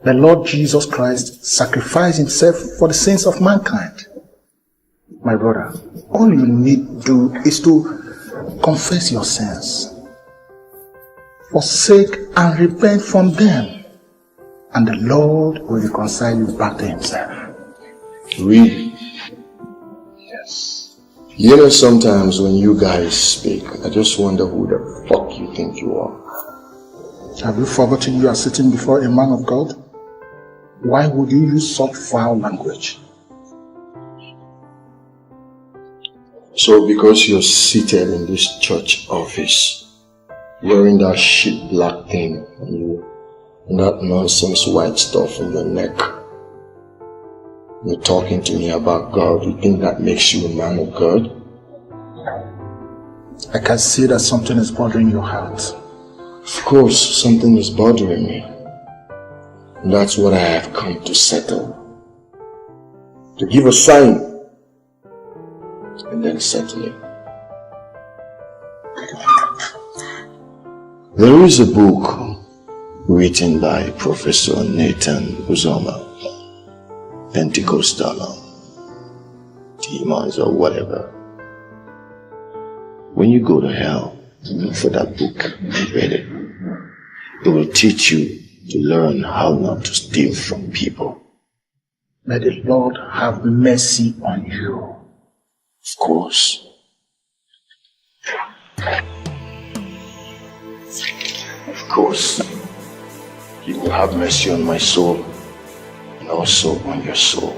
The Lord Jesus Christ sacrificed himself for the sins of mankind. My brother, all you need to do is to confess your sins, forsake and repent from them, and the Lord will reconcile you back to himself. Really? Yes. You know, sometimes when you guys speak, I just wonder who the fuck you think you are. Have you forgotten you are sitting before a man of God? Why would you use such foul language? So because you're seated in this church office, wearing that shit black thing on you, and that nonsense white stuff on your neck, you're talking to me about God, you think that makes you a man of God? I can see that something is bothering your heart. Of course, something is bothering me. And that's what I have come to settle. To give a sign and then settle it. There is a book written by Professor Nathan Uzoma, Pentecostal demons or whatever. When you go to hell, look for that book and read it. It will teach you to learn how not to steal from people. May the Lord have mercy on you. Of course. Of course. He will have mercy on my soul and also on your soul.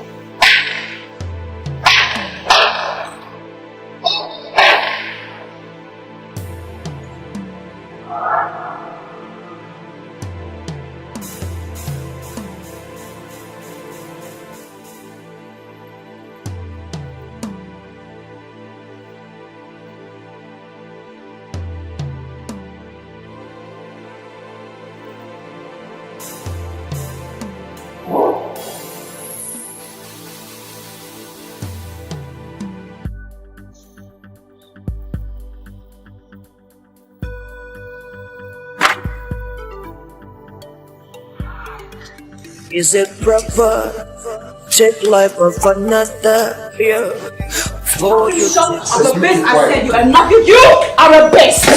Is it proper? Take life of another, yeah. For you. Shut up, I'm a beast. I said you are nothing. You are a beast.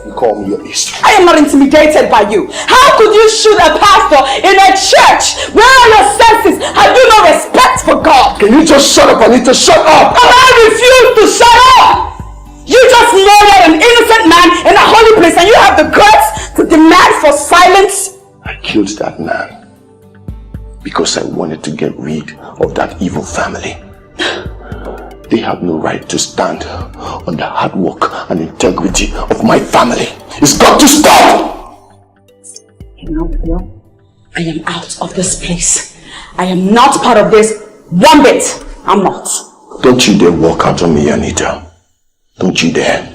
You call me a beast. I am not intimidated by you. How could you shoot a pastor in a church? Where are your senses? Have you no respect for God? Can you just shut up? I need to shut up. And I refuse to shut up. You just murdered an innocent man in a holy place and you have the guts to demand for silence? I killed that man because I wanted to get rid of that evil family. They have no right to stand on the hard work and integrity of my family. It's got to stop! You know, Bill, I am out of this place. I am not part of this one bit. I'm not. Don't you dare walk out on me, Anita. Don't you dare.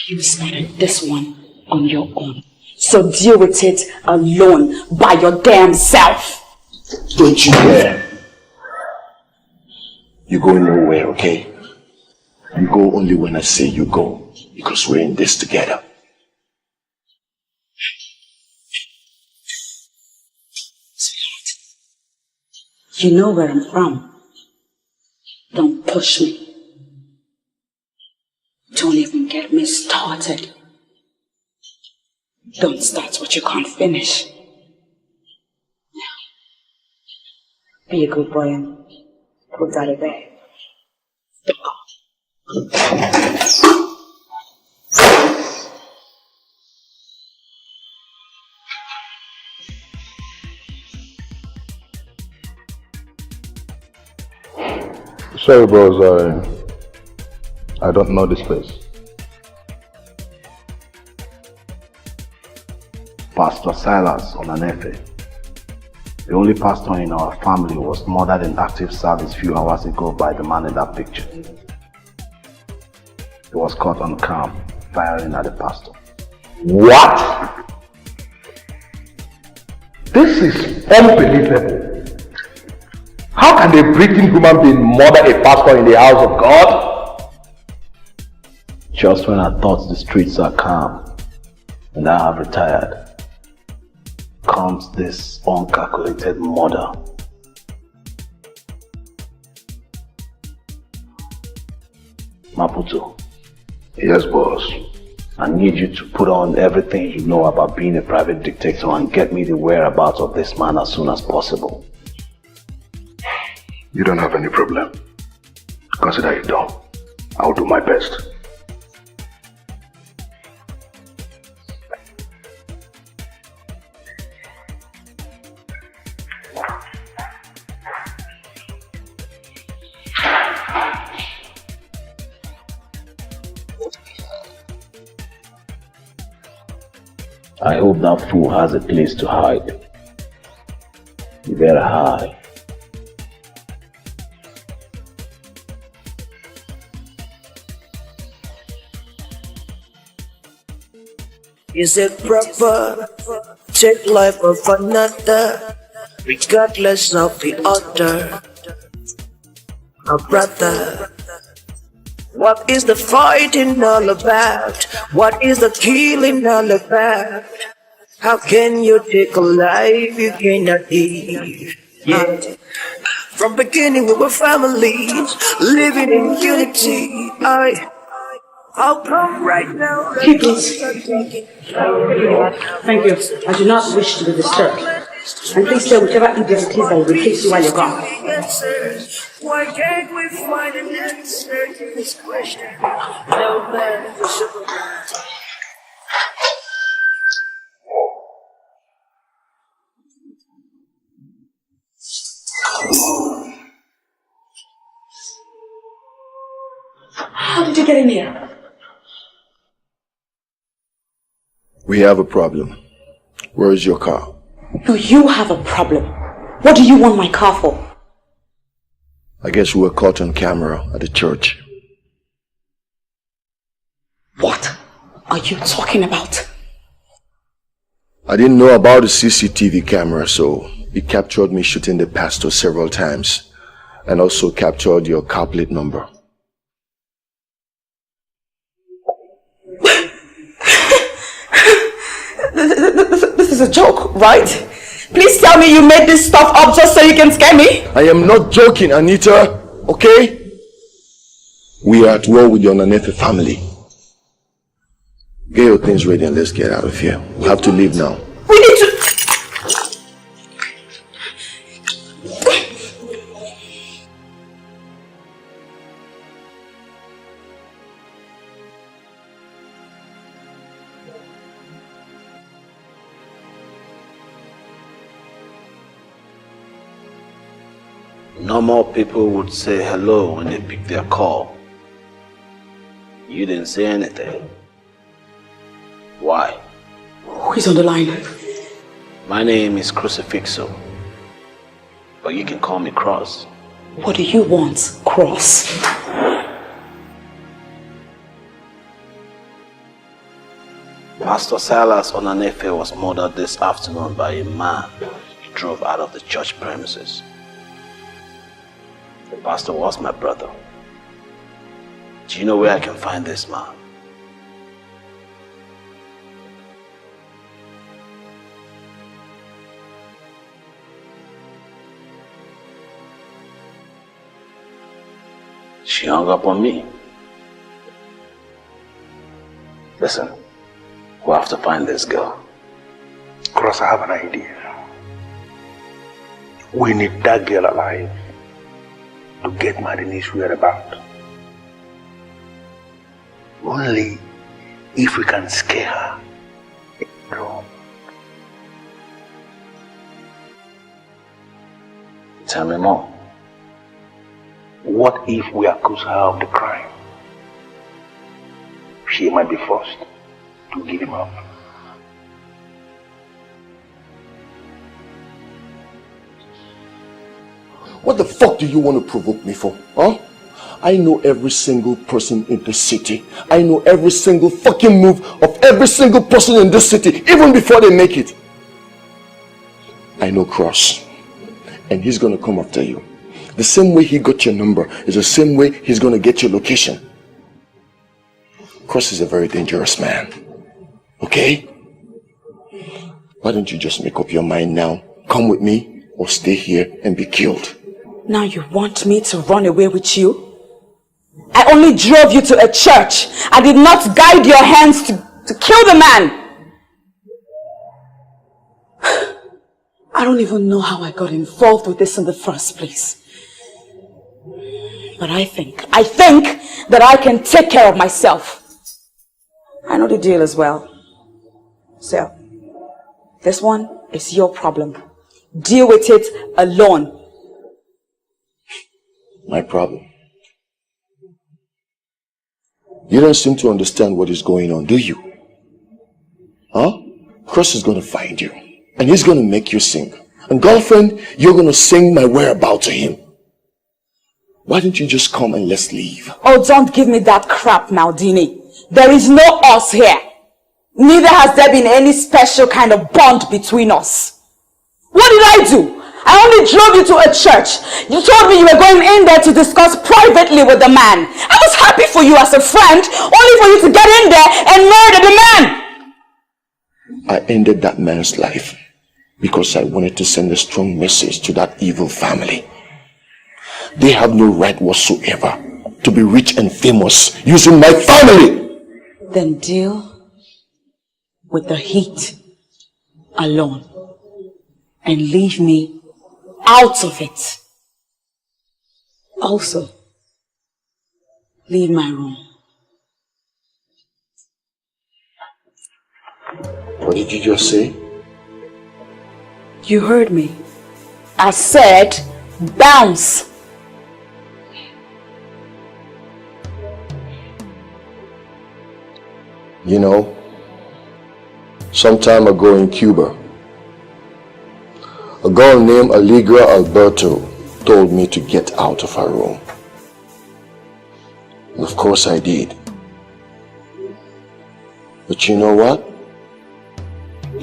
You started this one on your own. So deal with it alone by your damn self. Don't you dare. You go nowhere, okay? You go only when I say you go, because we're in this together. You know where I'm from. Don't push me. Don't even get me started. Don't start what you can't finish. Be a good boy and put that away. Sorry, bros, I don't know this place. Pastor Silas Onanife, the only pastor in our family, was murdered in active service a few hours ago by the man in that picture. He was caught on cam, firing at the pastor. What? This is unbelievable. How can a breathing human being murder a pastor in the house of God? Just when I thought the streets are calm, and I have retired, comes this uncalculated murder. Maputo. Yes, boss. I need you to put on everything you know about being a private dictator and get me the whereabouts of this man as soon as possible. You don't have any problem. Consider it done. I'll do my best. I hope that fool has a place to hide. You better hide. Is it proper? Take life of another, regardless of the other. My brother, what is the fighting all about? What is the killing all about? How can you take a life you cannot live? Yeah. From beginning we were families, living in unity. I'll come right now. Please. Thank you. I do not wish to be disturbed. And please tell whichever idiot it is that will replace you while you're gone. Why can't we find an answer to this question? No man is a superman. How did you get in here? We have a problem. Where is your car? No, you have a problem. What do you want my car for? I guess we were caught on camera at the church. What are you talking about? I didn't know about the CCTV camera, so it captured me shooting the pastor several times and also captured your car plate number. This is a joke, right? Please tell me you made this stuff up just so you can scare me. I am not joking, Anita, okay? We are at war with the Onanife family. Get your things ready and let's get out of here. We have to leave now. We need to... Normal people would say hello when they pick their call. You didn't say anything. Why? Who is on the line? My name is Crucifixo, but you can call me Cross. What do you want, Cross? Pastor Silas Onanife was murdered this afternoon by a man he drove out of the church premises. The pastor was my brother. Do you know where I can find this man? She hung up on me. Listen, we'll have to find this girl. Cross, I have an idea. We need that girl alive to get Maldini's whereabouts. Only if we can scare her. No. Tell me more. What if we accuse her of the crime? She might be forced to give him up. What the fuck do you want to provoke me for, huh? I know every single person in this city. I know every single fucking move of every single person in this city, even before they make it. I know Cross, and he's gonna come after you. The same way he got your number is the same way he's gonna get your location. Cross is a very dangerous man, okay? Why don't you just make up your mind now? Come with me or stay here and be killed. Now you want me to run away with you? I only drove you to a church. I did not guide your hands to kill the man. I don't even know how I got involved with this in the first place. But I think that I can take care of myself. I know the deal as well. So, this one is your problem. Deal with it alone. My problem? You don't seem to understand what is going on, do you? Huh? Cross is going to find you. And he's going to make you sing. And girlfriend, you're going to sing my whereabouts to him. Why don't you just come and let's leave? Oh, don't give me that crap, Maldini. There is no us here. Neither has there been any special kind of bond between us. What did I do? I only drove you to a church. You told me you were going in there to discuss privately with the man. I was happy for you as a friend, only for you to get in there and murder the man. I ended that man's life because I wanted to send a strong message to that evil family. They have no right whatsoever to be rich and famous using my family. Then deal with the heat alone and leave me out of it. Also, leave my room. What did you just say? You heard me. I said, bounce. You know, some time ago in Cuba, a girl named Allegra Alberto told me to get out of her room. And of course I did. But you know what?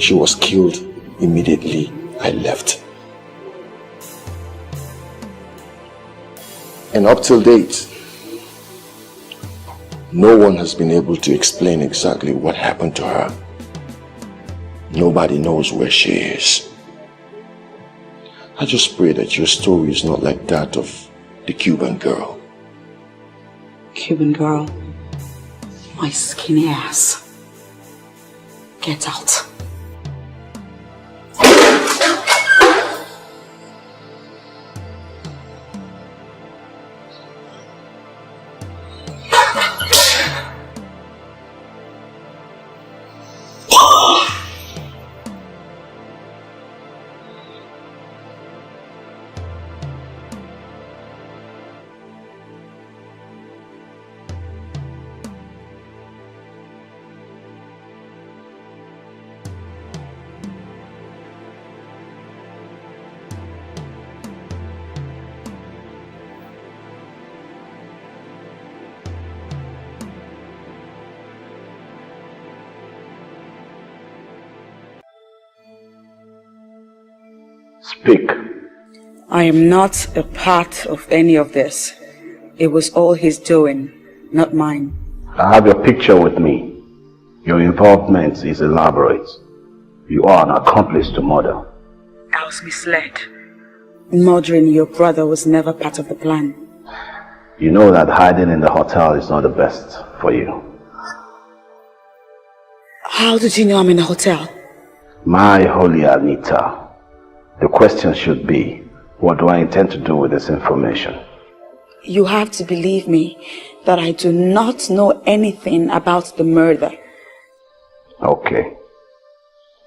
She was killed immediately I left. And up till date, no one has been able to explain exactly what happened to her. Nobody knows where she is. I just pray that your story is not like that of the Cuban girl. Cuban girl, my skinny ass. Get out. Speak. I am not a part of any of this. It was all his doing, not mine. I have your picture with me. Your involvement is elaborate. You are an accomplice to murder. I was misled. Murdering your brother was never part of the plan. You know that hiding in the hotel is not the best for you. How did you know I'm in a hotel? My holy Anita, the question should be, what do I intend to do with this information? You have to believe me that I do not know anything about the murder. Okay.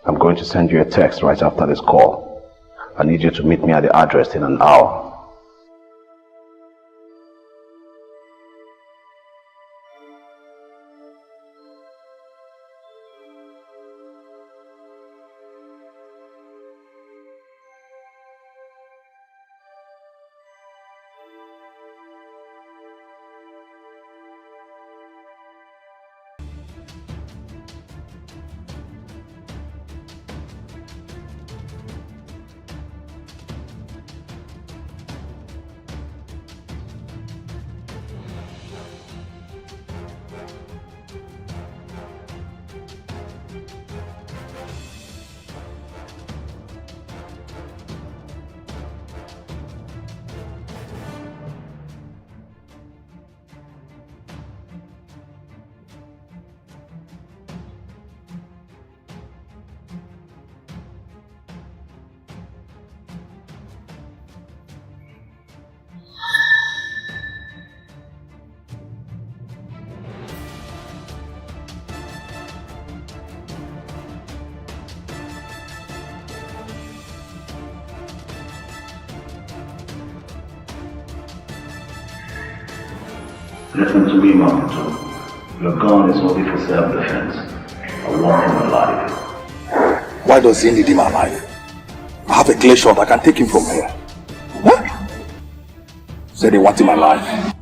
I'm going to send you a text right after this call. I need you to meet me at the address in an hour. Listen to me, Madu. Your gun is only for self-defense. I want him alive. Why does he need him alive? I have a clear shot. I can take him from here. What? Say they want him alive.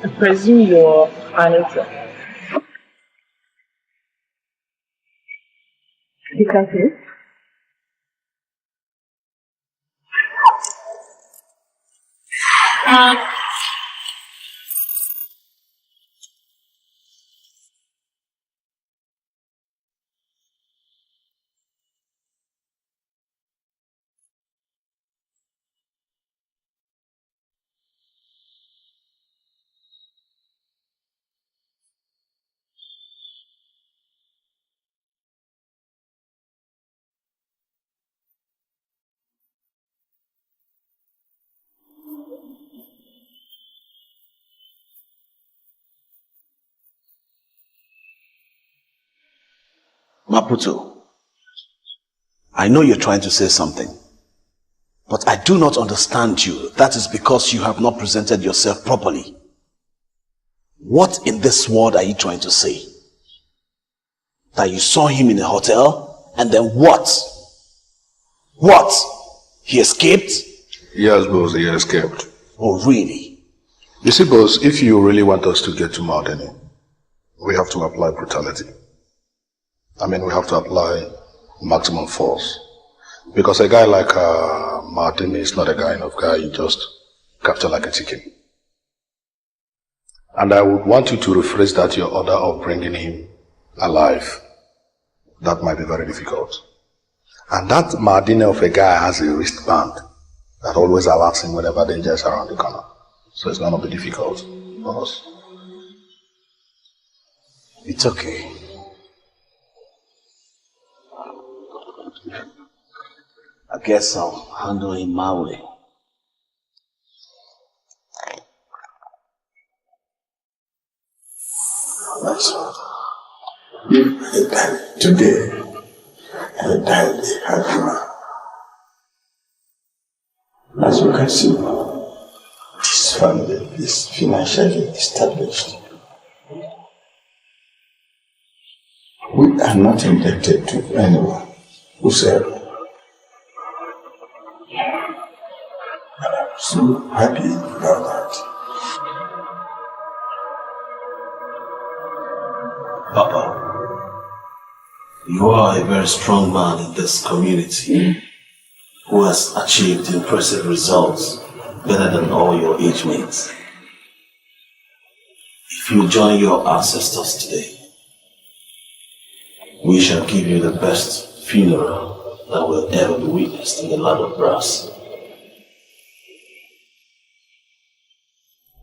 I presume you're final thought. You can hear? Maputo, I know you're trying to say something, but I do not understand you. That is because you have not presented yourself properly. What in this world are you trying to say? That you saw him in a hotel, and then what? What? He escaped? Yes, boss, he escaped. Oh, really? You see, boss, if you really want us to get to Maldini, we have to apply brutality. We have to apply maximum force. Because a guy like Maldini is not a kind of guy you just capture like a chicken. And I would want you to rephrase that your order of bringing him alive. That might be very difficult. And that Maldini of a guy has a wristband that always alerts him whenever danger is around the corner. So it's gonna be difficult for us. It's okay. I guess I'll handle him my way. My son, if I die today, I die a happy man. As you can see, this family is financially established. We are not indebted to anyone whosoever. And I'm so happy about that. Papa, you are a very strong man in this community who has achieved impressive results better than all your age mates. If you join your ancestors today, we shall give you the best funeral that will ever be witnessed in the land of brass.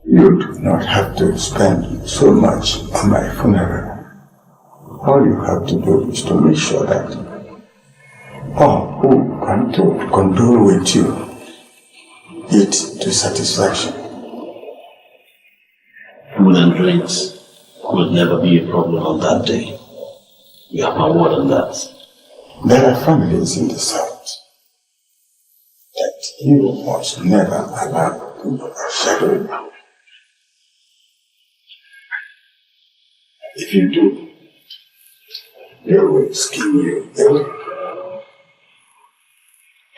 You do not have to spend so much on my funeral. All you have to do is to make sure that all who want to condole with you eat to satisfaction. Food and drinks will never be a problem on that day. You have my word on that. There are families in the south that you must never allow to overshadow you. If you do, they will skin you away.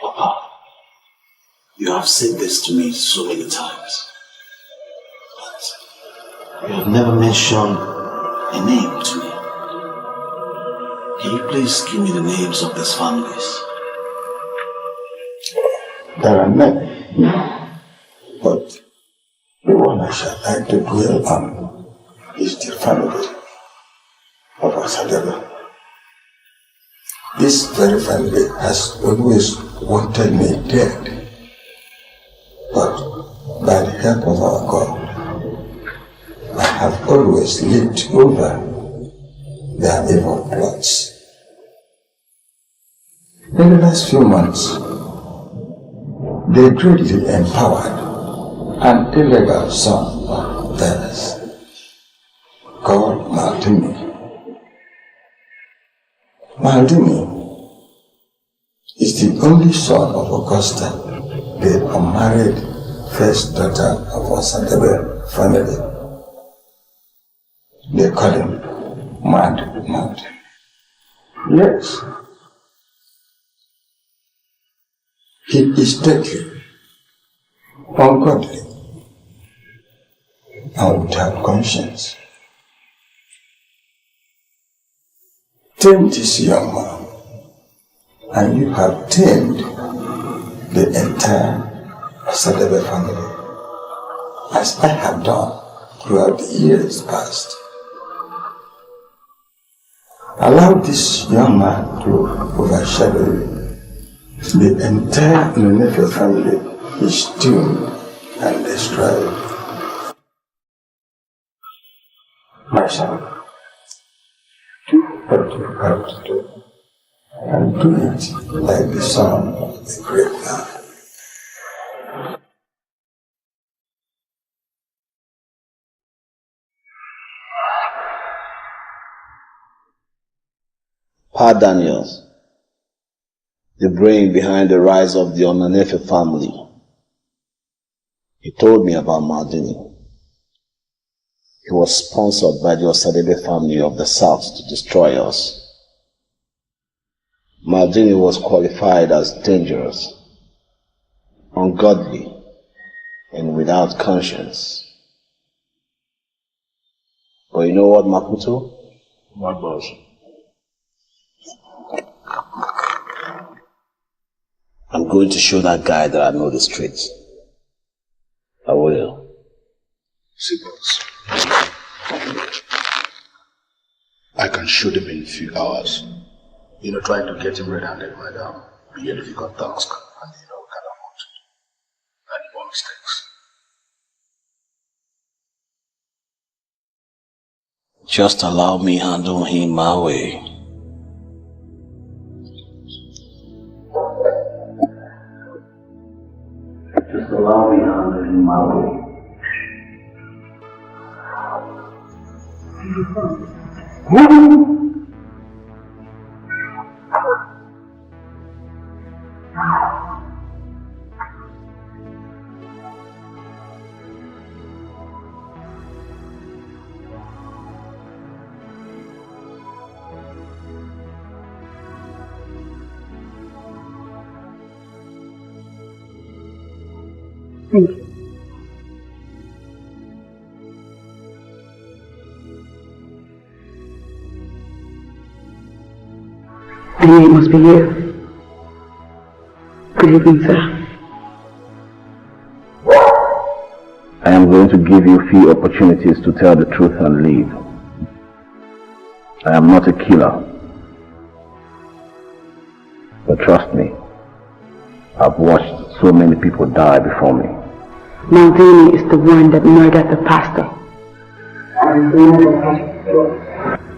Papa, you have said this to me so many times, but you have never mentioned a name to me. Can you please give me the names of these families? There are many, but the one I shall like to dwell on is the family of Asadebe. This very family has always wanted me dead, but by the help of our God, I have always lived over their evil plots. In the last few months, they greatly empowered an illegal son of theirs called Maldini. Maldini is the only son of Augusta, the unmarried first daughter of Asadebe family. They call him Madu. Yes. He is deadly, ungodly, and without conscience. Tame this young man, and you have tamed the entire Asadebe family, as I have done throughout the years past. Allow this young man to overshadow you. The entire Onanife family is doomed and destroyed. My son, do what you have to do, and do it like the son of the great man. Pa Daniels, the brain behind the rise of the Onanife family. He told me about Maldini. He was sponsored by the Osadebe family of the south to destroy us. Maldini was qualified as dangerous, ungodly, and without conscience. But you know what, Maputo? What boss? I'm going to show that guy that I know the streets. I will. See, boss. I can shoot him in a few hours. Trying to get him red-handed right now be a difficult task, and we can afford to do any more mistakes. Just allow me handle him my way. Just allow me handle him my way. Thank you. I knew it must be you. Good evening, sir. I am going to give you few opportunities to tell the truth and leave. I am not a killer. But trust me, I've watched so many people die before me. Maldini is the one that murdered the pastor.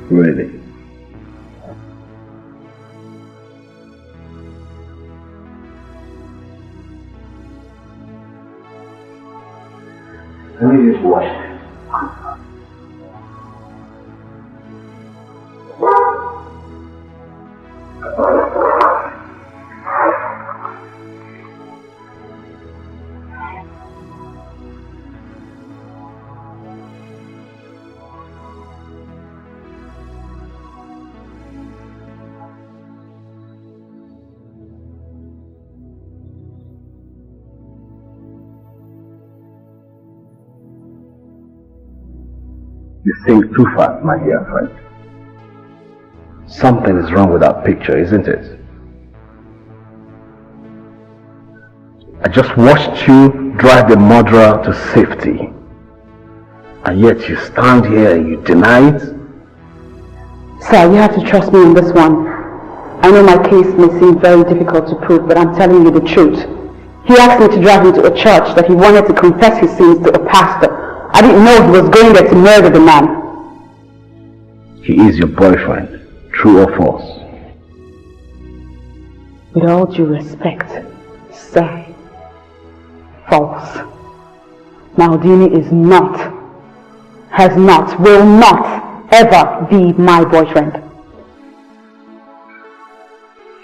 Really? Let me just watch this. You think too fast, my dear friend. Something is wrong with that picture, isn't it? I just watched you drive the murderer to safety. And yet you stand here and you deny it? Sir, you have to trust me on this one. I know my case may seem very difficult to prove, but I'm telling you the truth. He asked me to drive him to a church that he wanted to confess his sins to a pastor. I didn't know he was going there to murder the man. He is your boyfriend, true or false? With all due respect, sir, false. Maldini is not, has not, will not ever be my boyfriend.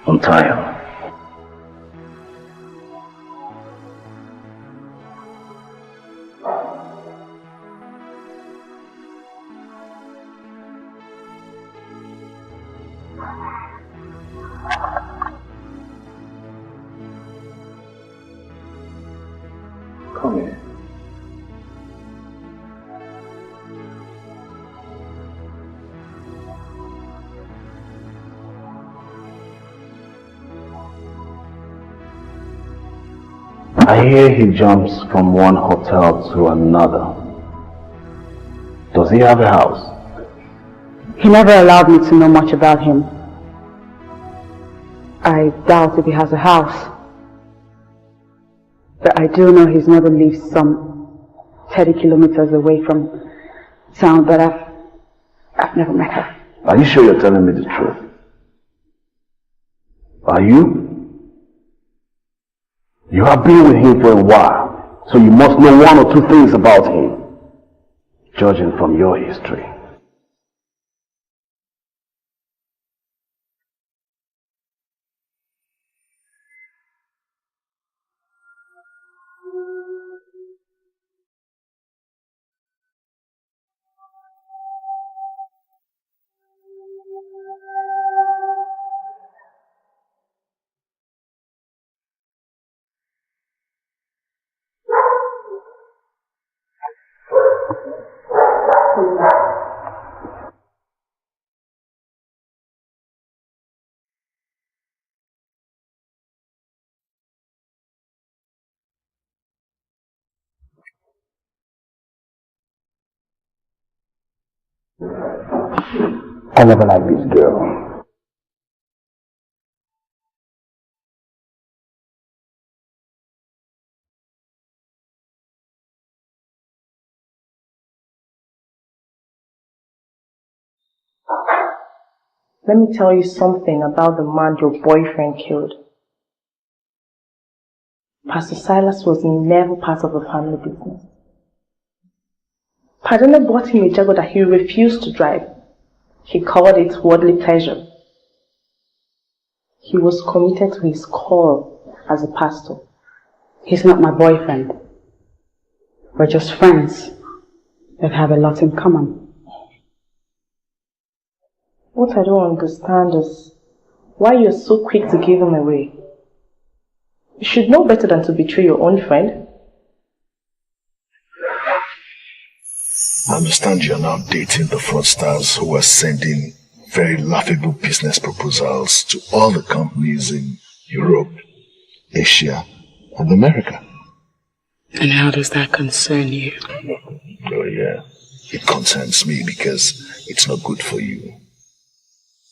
Untie him. Come here. I hear he jumps from one hotel to another. Does he have a house? He never allowed me to know much about him. I doubt if he has a house. But I do know he's never lived some 30 kilometers away from town, but I've never met her. Are you sure you're telling me the truth? Are you? You have been with him for a while, so you must know one or two things about him, judging from your history. I never liked this girl. Let me tell you something about the man your boyfriend killed. Pastor Silas was never part of the family business. Padana bought him a Jaguar that he refused to drive. He called it worldly pleasure. He was committed to his call as a pastor. He's not my boyfriend. We're just friends that have a lot in common. What I don't understand is why you're so quick to give him away. You should know better than to betray your own friend. I understand you're now dating the fraudsters who are sending very laughable business proposals to all the companies in Europe, Asia, and America. And how does that concern you? Oh yeah, it concerns me because it's not good for you.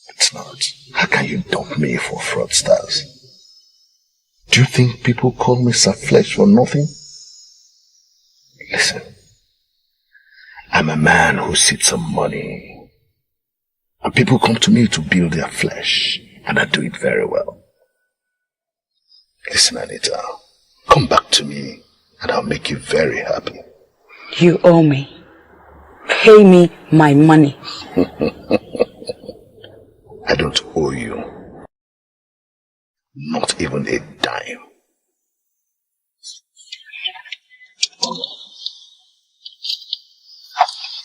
It's not. How can you dump me for fraudsters? Do you think people call me Flesh for nothing? Listen, I'm a man who seeks some money. And people come to me to build their flesh, and I do it very well. Listen, Anita, come back to me, and I'll make you very happy. You owe me. Pay me my money. I don't owe you. Not even a dime.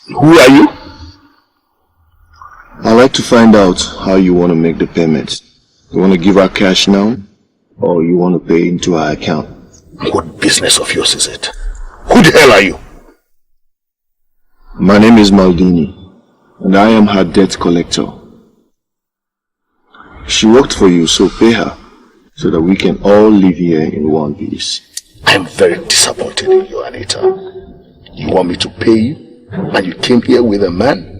Who are you? I'd like to find out how you want to make the payment. You want to give our cash now, or you want to pay into our account? What business of yours is it? Who the hell are you? My name is Maldini, and I am her debt collector. She worked for you, so pay her, so that we can all live here in one piece. I'm very disappointed in you, Anita. You want me to pay you, and you came here with a man?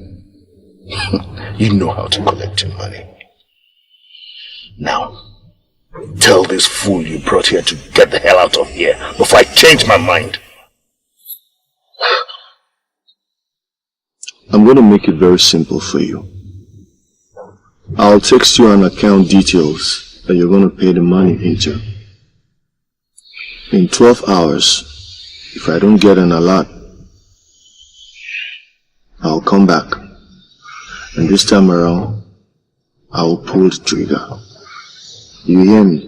You know how to collect your money. Now, tell this fool you brought here to get the hell out of here before I change my mind. I'm going to make it very simple for you. I'll text you an account details that you're going to pay the money into. In 12 hours, if I don't get an alert, I'll come back. And this time around, I'll pull the trigger. You hear me?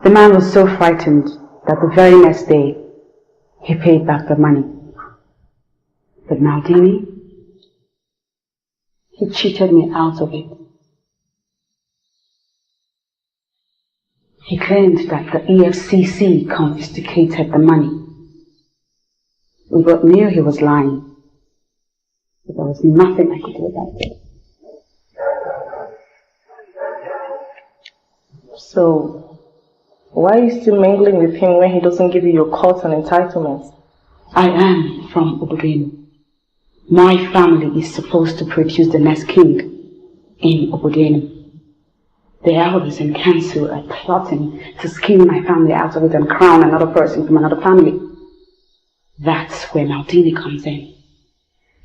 The man was so frightened that the very next day, he paid back the money. But Maldini, he cheated me out of it. He claimed that the EFCC confiscated the money. We both knew he was lying, but there was nothing I could do about it. So, why are you still mingling with him when he doesn't give you your court and entitlements? I am from Obodenu. My family is supposed to produce the next king in Obodenu. The elders in council are plotting to skin my family out of it and crown another person from another family. That's where Maldini comes in.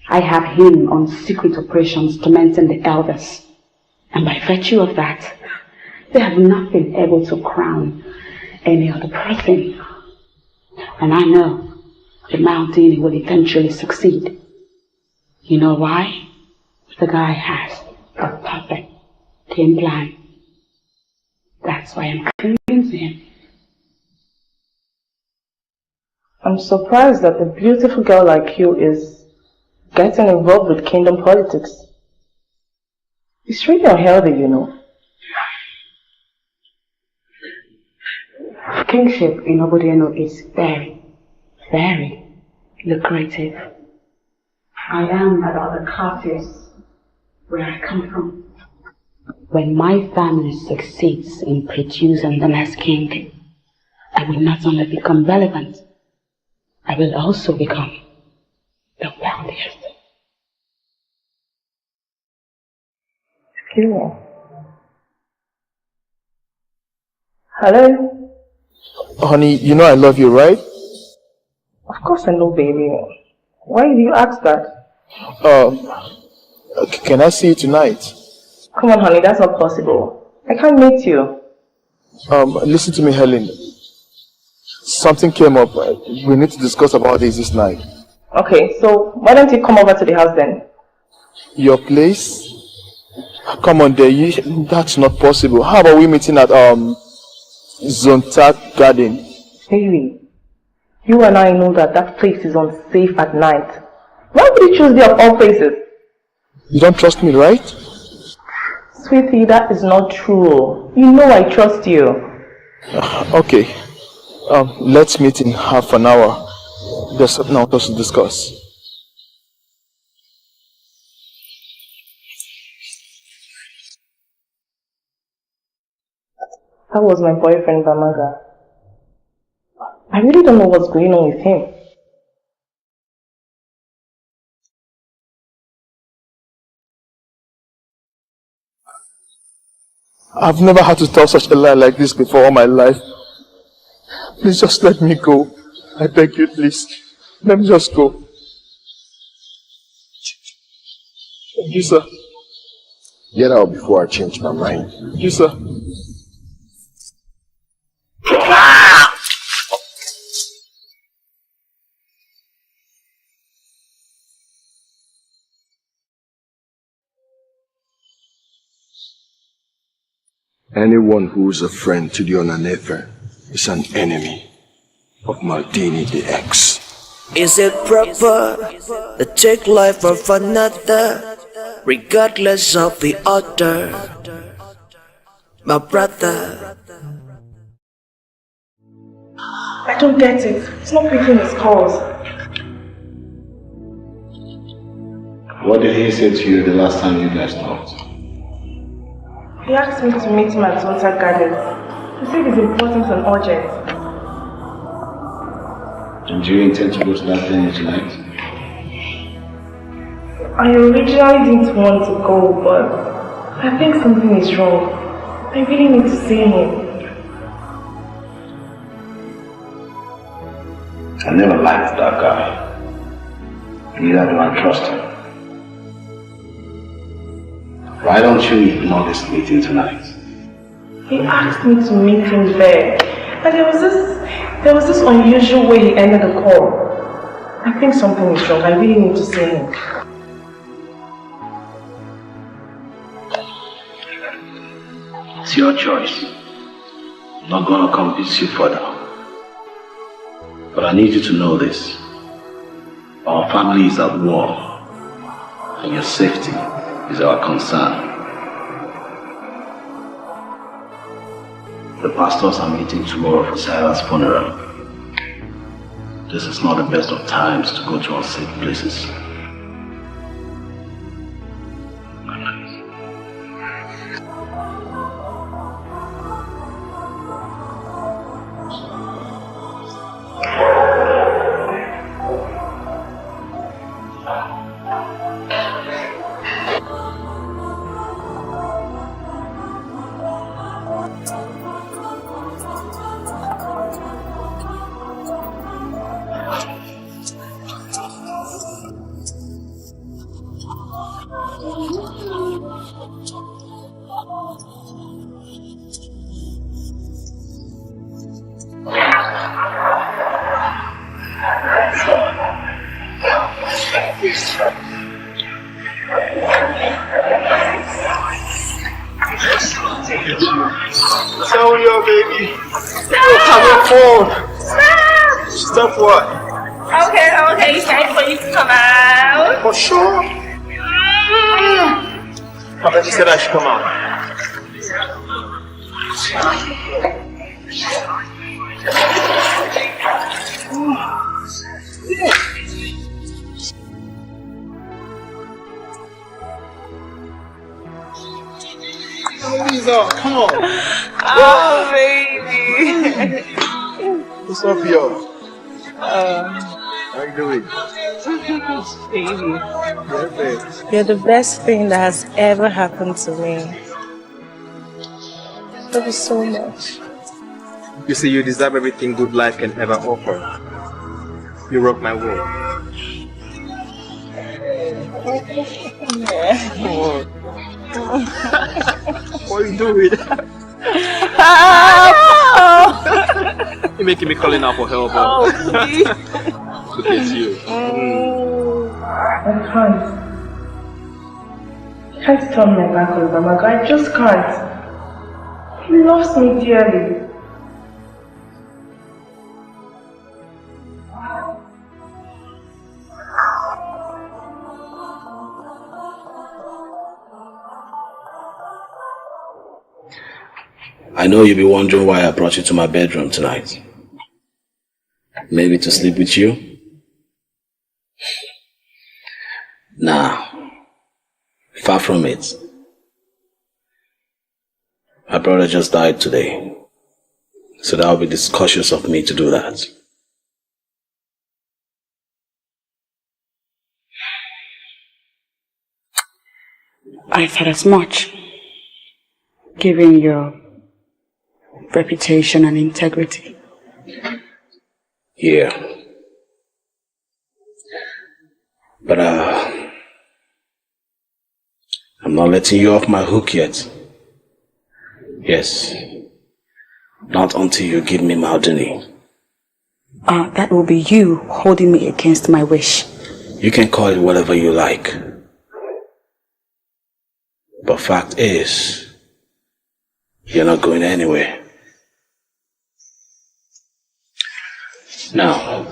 I have him on secret operations tormenting the elders. And by virtue of that, they have not been able to crown any other person. And I know that Maldini will eventually succeed. You know why? The guy has a perfect game plan. That's why I'm convincing him. I'm surprised that a beautiful girl like you is getting involved with kingdom politics. It's really unhealthy, you know. Kingship in Obodenu is very, very lucrative. I am about the courtiers where I come from. When my family succeeds in producing the next king, I will not only become relevant, I will also become Don't pound yourself. Excuse me. Hello? Honey, you know I love you, right? Of course I know, baby. Why do you ask that? Can I see you tonight? Come on, honey, that's not possible. I can't meet you. Listen to me, Helen. Something came up. We need to discuss about this night. Okay, so why don't you come over to the house then? Your place? Come on, there. That's not possible. How about we meeting at Zonta Garden? Baby, you and I know that place is unsafe at night. Why would you choose there of all places? You don't trust me, right? Sweetie, that is not true. You know I trust you. Okay. Let's meet in half an hour. There's something I want us to discuss. That was my boyfriend, Bamaga. I really don't know what's going on with him. I've never had to tell such a lie like this before all my life. Please just let me go. I beg you, please. Let me just go. Thank you, sir. Get out before I change my mind. Thank you, sir. Anyone who is a friend to the Onanife is an enemy of Maldini the X. Is it proper to take life of another, regardless of the other? My brother. I don't get it. He's not picking his calls. What did he say to you the last time you guys talked? He asked me to meet him at Zonta Garden. He said it's important and urgent. And do you intend to go to that venue tonight? I originally didn't want to go, but I think something is wrong. I really need to see him. I never liked that guy. Neither do I trust him. Why don't you ignore this meeting tonight? He asked me to meet him there. And there was this unusual way he ended the call. I think something is wrong. I really need to see him. It's your choice. I'm not going to convince you further. But I need you to know this. Our family is at war. And your safety is our concern. The pastors are meeting tomorrow for Sarah's funeral. This is not the best of times to go to unsafe places. Tell me, your baby. Have your phone. Stop what? Okay, it's time for you to come out. For sure. Papa said I should come out. Lisa, come on. Oh, baby. What's up, yo? How you doing? Baby. You're the best thing that has ever happened to me. Love you so much. You see, you deserve everything good life can ever offer. You rock my world. What are you doing? You're making me calling out for help. Look at you. I can't turn my back on Mama. I just can't. He loves me dearly. I know you'll be wondering why I brought you to my bedroom tonight. Maybe to sleep with you? Nah, far from it. My brother just died today, so that would be discautious of me to do that. I thought as much, given your reputation and integrity. Yeah. But I'm not letting you off my hook yet. Yes. Not until you give me Maldini. That will be you holding me against my wish. You can call it whatever you like. But fact is, you're not going anywhere. Now,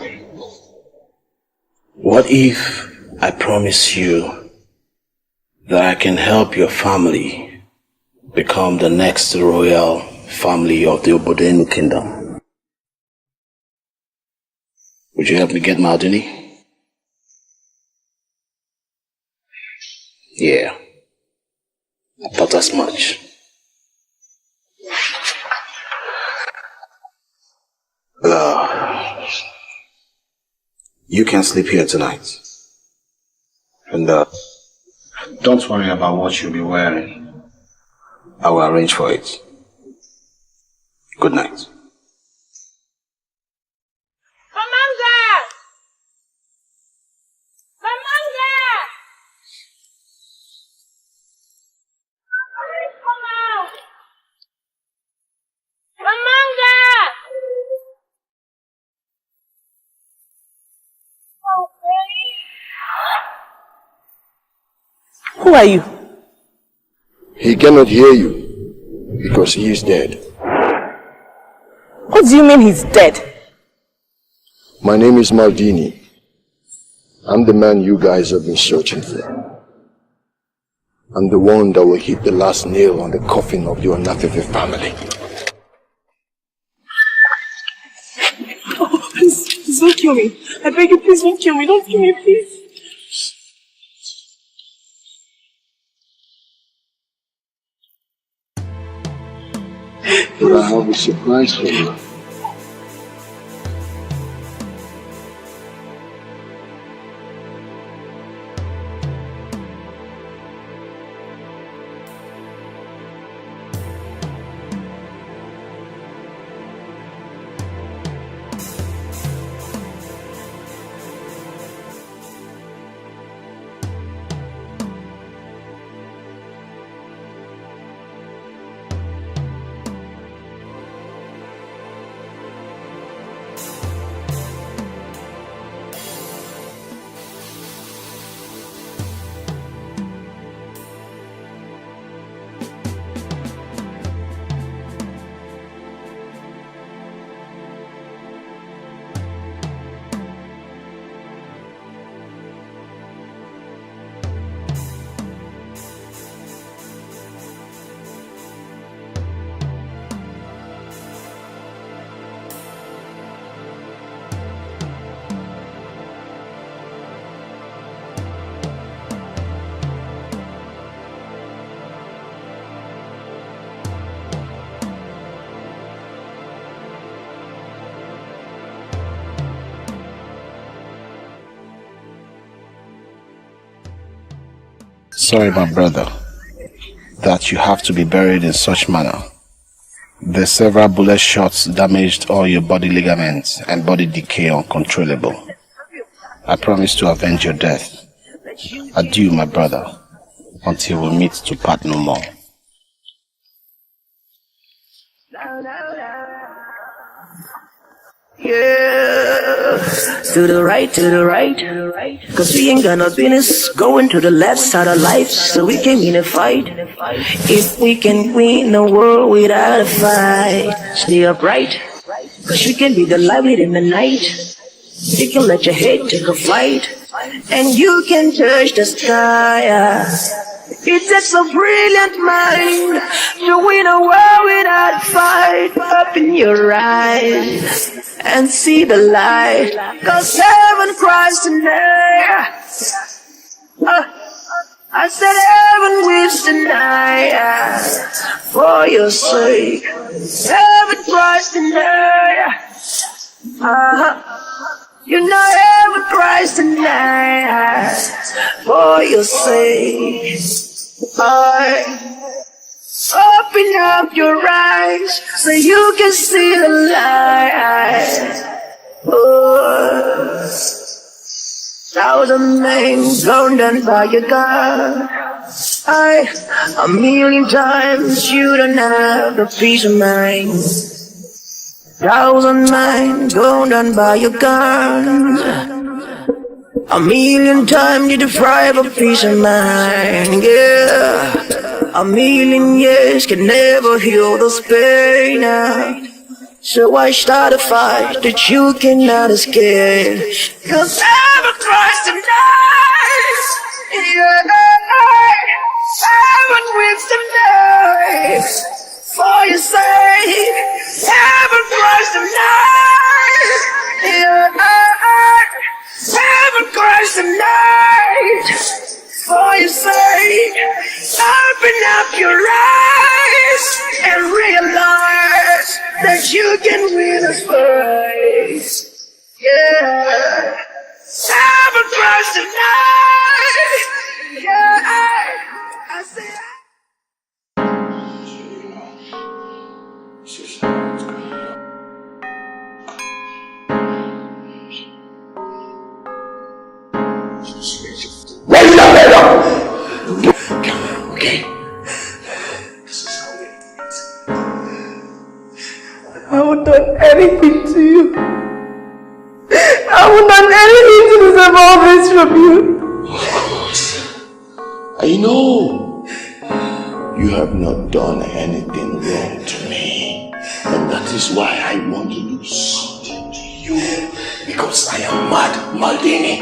what if I promise you that I can help your family become the next royal family of the Obodenu kingdom? Would you help me get Maldini? Yeah, I thought as much. You can sleep here tonight. And don't worry about what you'll be wearing. I will arrange for it. Good night. Who are you? He cannot hear you because he is dead. What do you mean he's dead? My name is Maldini. I'm the man you guys have been searching for. I'm the one that will hit the last nail on the coffin of the Onanife family. Oh, please don't kill me. I beg you, please don't kill me. Don't kill me, please. But I have a surprise for you. sorry, my brother, that you have to be buried in such manner. The several bullet shots damaged all your body ligaments and body decay uncontrollable. I promise to avenge your death. Adieu, my brother, until we meet to part no more. Yeah, to the right, cause we ain't got no business going to the left side of life, so we can win a fight. If we can win the world without a fight, stay upright, cause you can be the light in the night. You can let your head take a flight, and you can touch the sky. It takes a brilliant mind to win a war without a fight. Open your eyes and see the light, cause heaven cries tonight. I said heaven weeps tonight for your sake. Heaven cries tonight. You know heaven cries tonight for your sake. Open up your eyes so you can see the light. Oh, 1,000 men gone down by your God. A million times you don't have the peace of mind. 1,000 men gone down by your God. A million times you deprive of peace of mind, yeah. A million years can never heal this pain. So I start a fight that you cannot escape. Cause heaven cries tonight. Yeah. Heaven weeps tonight. For your sake. Heaven cries tonight. Yeah. Heaven cries tonight. For your sake, open up your eyes and realize that you can win us fight. Yeah, heaven cries tonight. Yeah, I say. Raise your head up! Come on, okay? This is how we do it. I would done anything to you. I would done anything to deserve all this from you. Of course. I know. You have not done anything wrong to me. And that is why I want to do something to you. Because I am Maldini.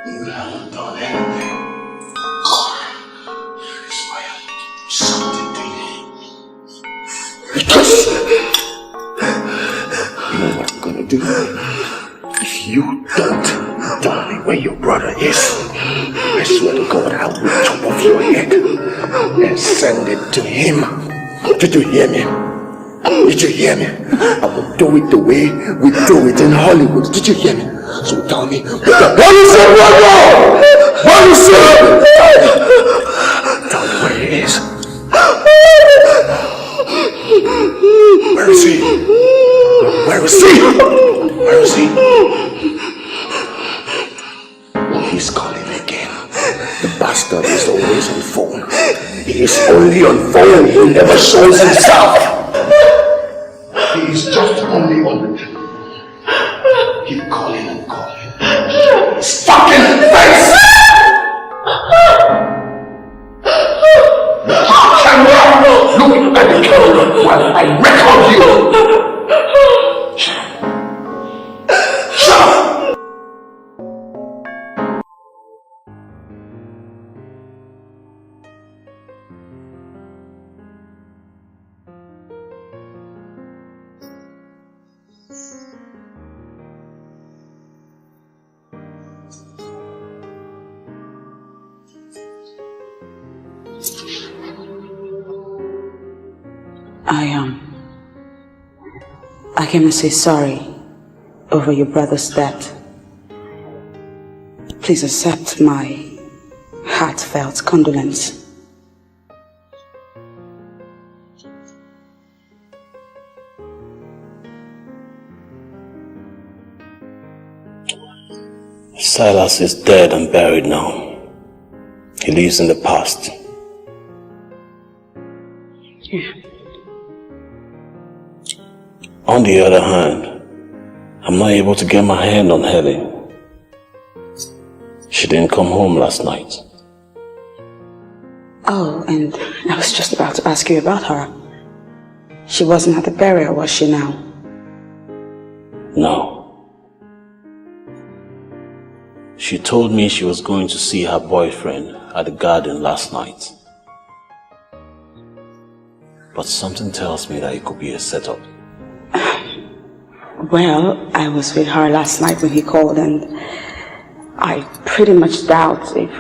You haven't done anything. That is why I want to do something to you. Because you know what I'm gonna do? If you don't tell me where your brother is, I swear to God I will chop off your head and send it to him. Did you hear me? Did you hear me? I will do it the way we do it in Hollywood. Did you hear me? So tell me, what is it, brother? What is it? Tell me where he is. Where is he? Where is he? Where is he? He's calling again. The bastard is always on phone. He is only on phone. He never shows himself. He is just only on the phone. Keep calling and calling. His fucking face! Look at the camera! Look at the camera while I record you! Shut up! I came to say sorry over your brother's death. Please accept my heartfelt condolence. Silas is dead and buried now. He lives in the past. Yeah. On the other hand, I'm not able to get my hand on Helen. She didn't come home last night. Oh, and I was just about to ask you about her. She wasn't at the burial, was she now? No. She told me she was going to see her boyfriend at the garden last night. But something tells me that it could be a setup. Well, I was with her last night when he called, and I pretty much doubt if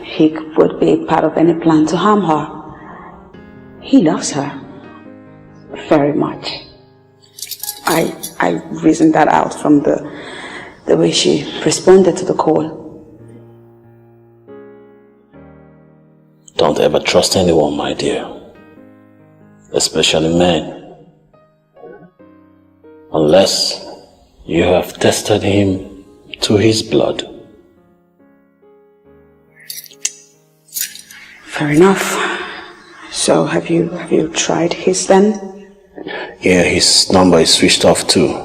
he would be part of any plan to harm her. He loves her very much. I reasoned that out from the way she responded to the call. Don't ever trust anyone, my dear. Especially men. Unless you have tested him to his blood. Fair enough. So have you tried his then? Yeah, his number is switched off too.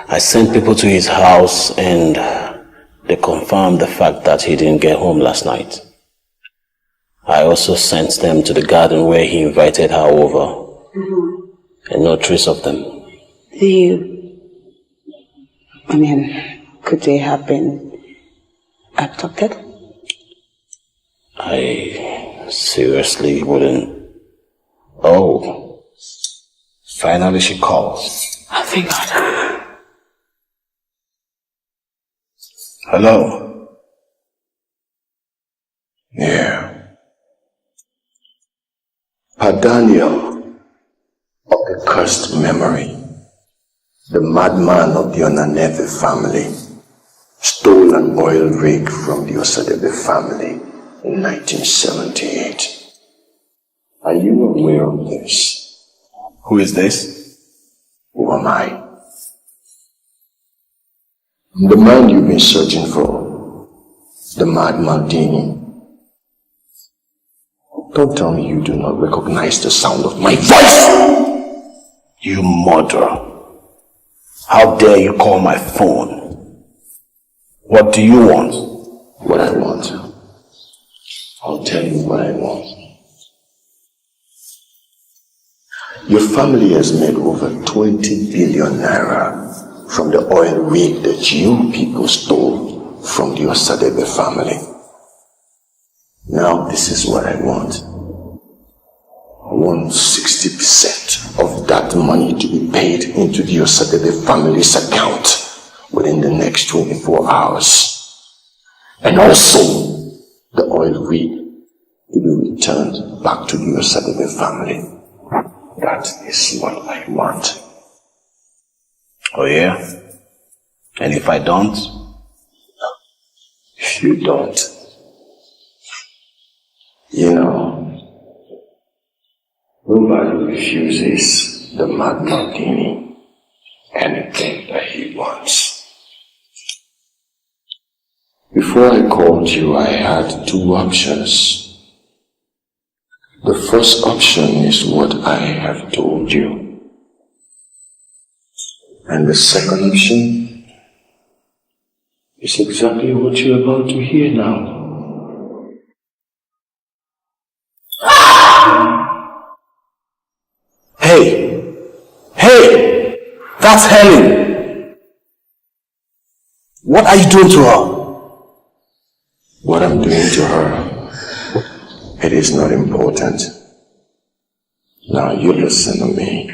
I sent people to his house and they confirmed the fact that he didn't get home last night. I also sent them to the garden where he invited her over. And no trace of them. Could they have been abducted? I seriously wouldn't. Oh, finally she calls. Oh, thank God. Hello? Yeah. Daniel of the cursed memory, the madman of the Onanife family, stole an oil rig from the Osadebe family in 1978. Are you aware of this? Who is this? Who am I? I'm the man you've been searching for, the mad Maldini. Don't tell me you do not recognize the sound of my voice! You murderer. How dare you call my phone? What do you want? What I want. I'll tell you what I want. Your family has made over 20 billion naira from the oil rig that you people stole from the Osadebe family. Now this is what I want. I want 60% of that money to be paid into the Osadebe family's account within the next 24 hours. And also the oil rig to be returned back to the Osadebe family. That is what I want. Oh yeah? And if I don't? If you don't, you know, nobody refuses the mad Maldini anything that he wants. Before I called you, I had two options. The first option is what I have told you. And the second option is exactly what you're about to hear now. Hey! That's Helen! What are you doing to her? What I'm doing to her, it is not important. Now you listen to me.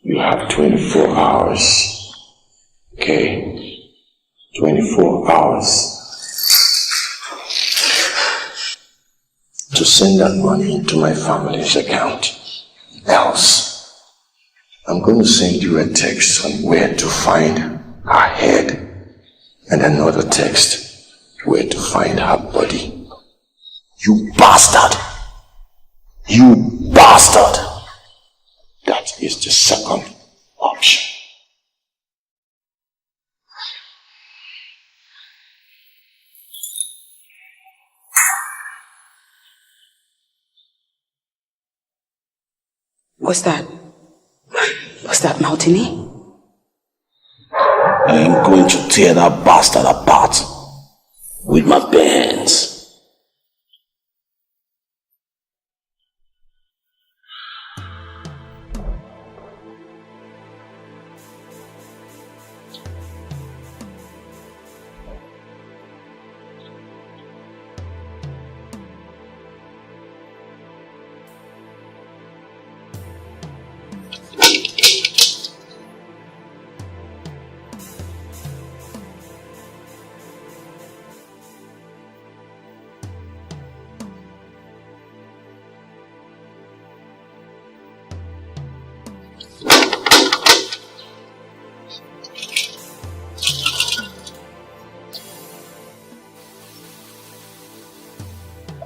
You have 24 hours. Okay? 24 hours to send that money into my family's account. Else, I'm going to send you a text on where to find her head and another text where to find her body. You bastard! You bastard! That is the second option. What's that? What's that, Maldini? I am going to tear that bastard apart with my bare hands.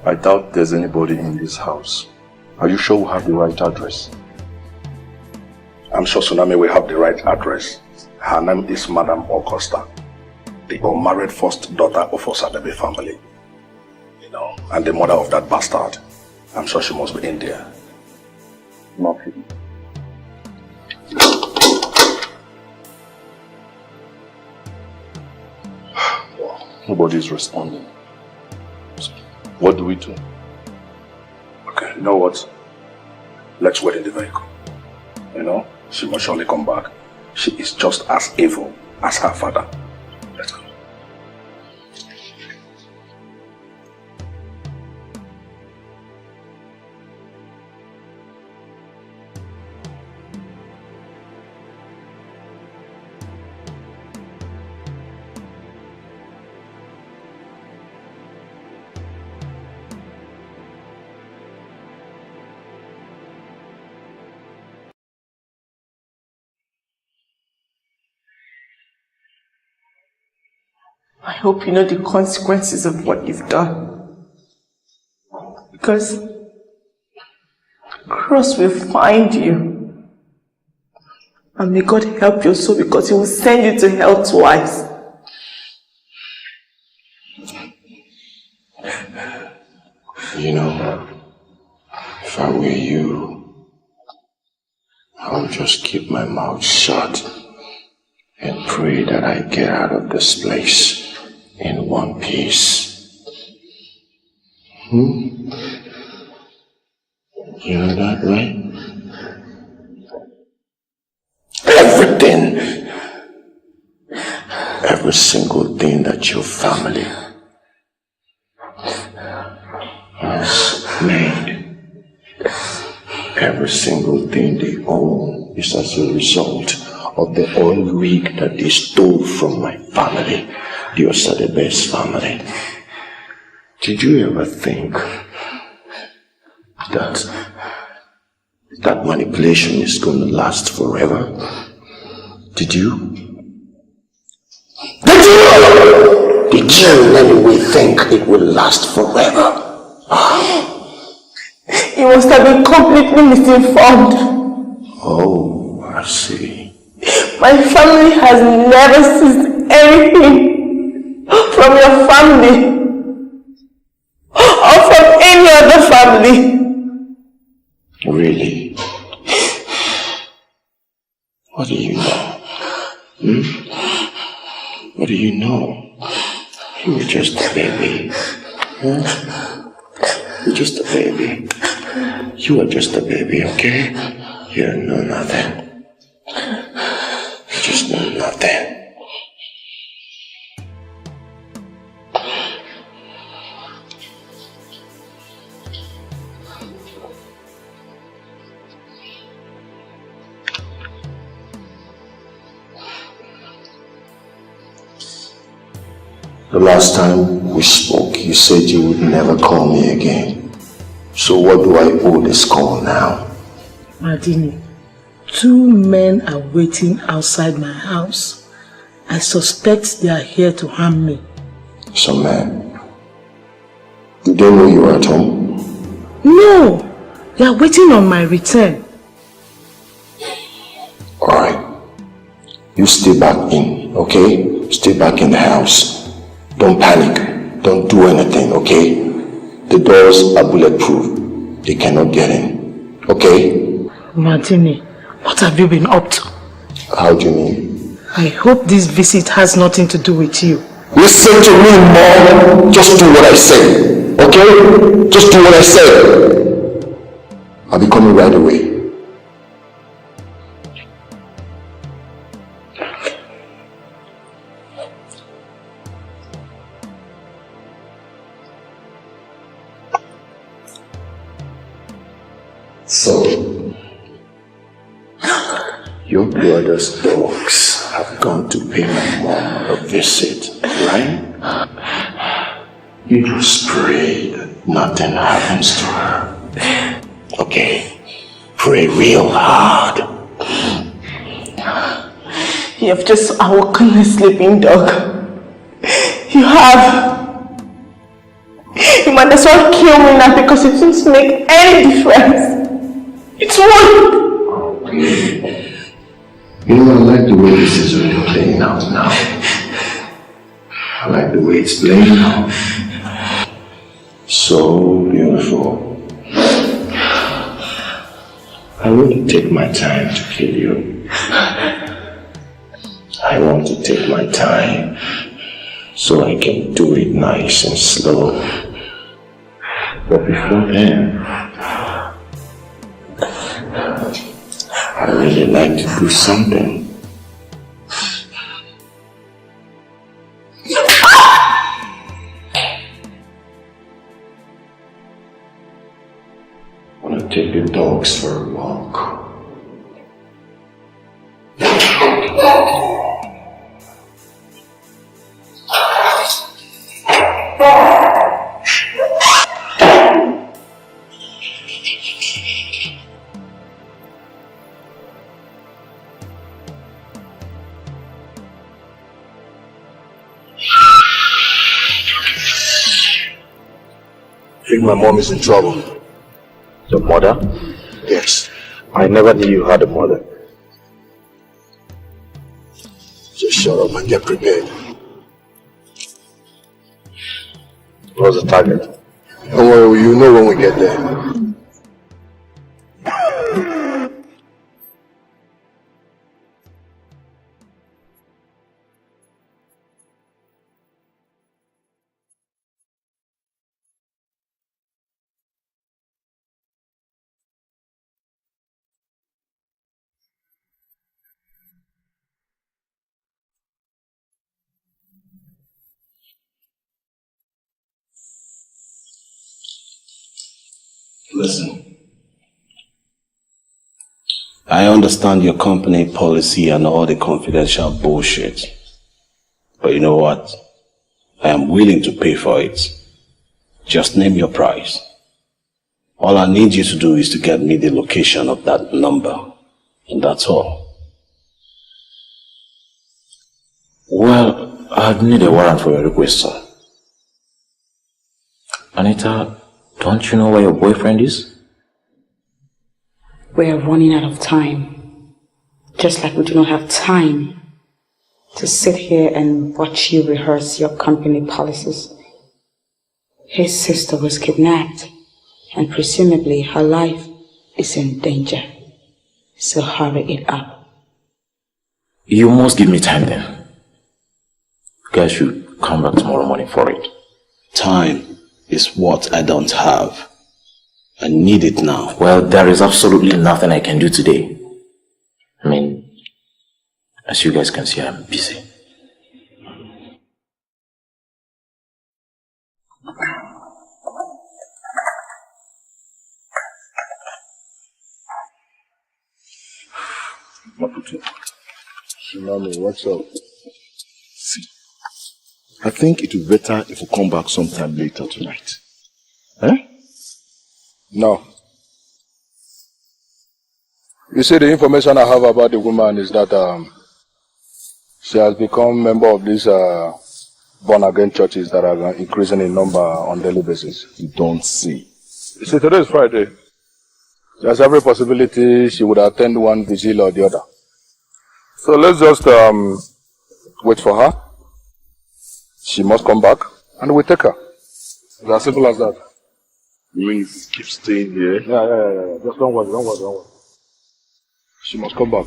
I doubt there's anybody in this house. Are you sure we have the right address? I'm sure Tsunami will have the right address. Her name is Madam Augusta, the unmarried first daughter of Osadebe family. You know, and the mother of that bastard. I'm sure she must be in there. Nothing. Nobody's responding. What do we do? Okay, you know what? Let's wait in the vehicle. You know, she must surely come back. She is just as evil as her father. Let's go. I hope you know the consequences of what you've done. Because Cross will find you. And may God help your soul, because He will send you to hell twice. You know, if I were you, I would just keep my mouth shut and pray that I get out of this place in one piece. You know that, right? Everything, every single thing that your family has made, every single thing they own is as a result of the oil rig that they stole from my family, the Osadebe's family. Did you ever think that manipulation is going to last forever? Did you? Did you in any way think it will last forever? You must have been completely misinformed. Oh, I see. My family has never seized anything from your family or from any other family. Really? What do you know? What do you know? You were just a baby. Huh? You're just a baby. You are just a baby, okay? You don't know nothing. You just know nothing. The last time we spoke, you said you would never call me again. So what do I owe this call now? Maldini, 2 men are waiting outside my house. I suspect they are here to harm me. So, man, did they know you were at home? No, they are waiting on my return. Alright. You stay back in, okay? Stay back in the house. Don't panic. Don't do anything, okay? The doors are bulletproof. They cannot get in. Okay? Maldini, what have you been up to? How do you mean? I hope this visit has nothing to do with you. Listen to me, Mom. Just do what I say. Okay? Just do what I say. I'll be coming right away. So, your brother's dogs have gone to pay my mom a visit, right? You just pray that nothing happens to her. Okay? Pray real hard. You have just awoken a sleeping dog. You have. You might as well kill me now because it won't make any difference. It's one. You know, I like the way this is really playing out now. I like the way it's playing out. So beautiful. I wouldn't take my time to kill you. I want to take my time so I can do it nice and slow. But before then, I really like to do something. I want to take the dogs for a walk. I think my mom is in trouble. Your mother? Yes. I never knew you had a mother. Just shut up and get prepared. What's the target? Don't worry, you know when we get there. Listen, I understand your company policy and all the confidential bullshit. But you know what? I am willing to pay for it. Just name your price. All I need you to do is to get me the location of that number. And that's all. Well, I'd need a warrant for your request, sir. Anita, don't you know where your boyfriend is? We are running out of time. Just like we do not have time to sit here and watch you rehearse your company policies. His sister was kidnapped, and presumably her life is in danger. So hurry it up. You must give me time then. You guys should come back tomorrow morning for it. Time is what I don't have. I need it now. Well, there is absolutely nothing I can do today. I mean, as you guys can see, I'm busy. Mommy, what's up? See, I think it would be better if we come back sometime later tonight. Eh? No. You see, the information I have about the woman is that she has become a member of this born-again churches that are increasing in number on daily basis. You don't see. You see, today is Friday. There's every possibility she would attend one vigil or the other. So let's just wait for her. She must come back, and we take her. It's as simple as that. You mean keep staying here? Yeah. Just don't worry. She must come back.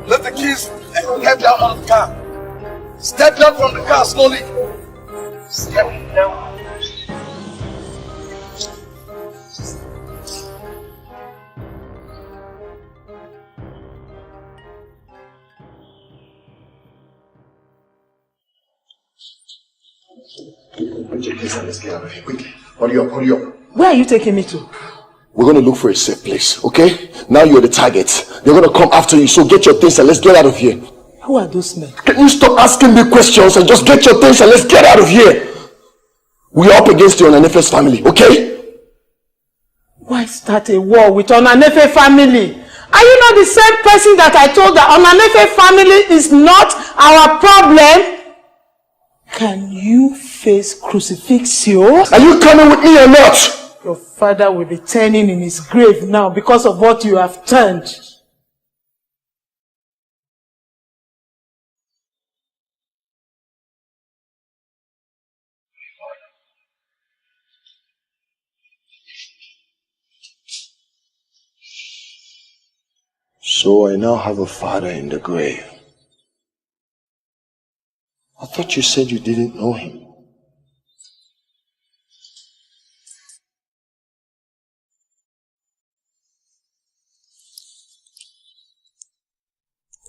Let the keys get down out of the car. Step down from the car slowly. Step down. Let's get out of here quickly. Hurry up. Where are you taking me to? We're going to look for a safe place, okay? Now you're the target. They're going to come after you, so get your things and let's get out of here. Who are those men? Can you stop asking me questions and just get your things and let's get out of here? We are up against the Onanife's family, okay? Why start a war with Onanife family? Are you not the same person that I told that Onanife family is not our problem? Can you face Crucifixo? Are you coming with me or not? Your father will be turning in his grave now because of what you have turned. So I now have a father in the grave. I thought you said you didn't know him.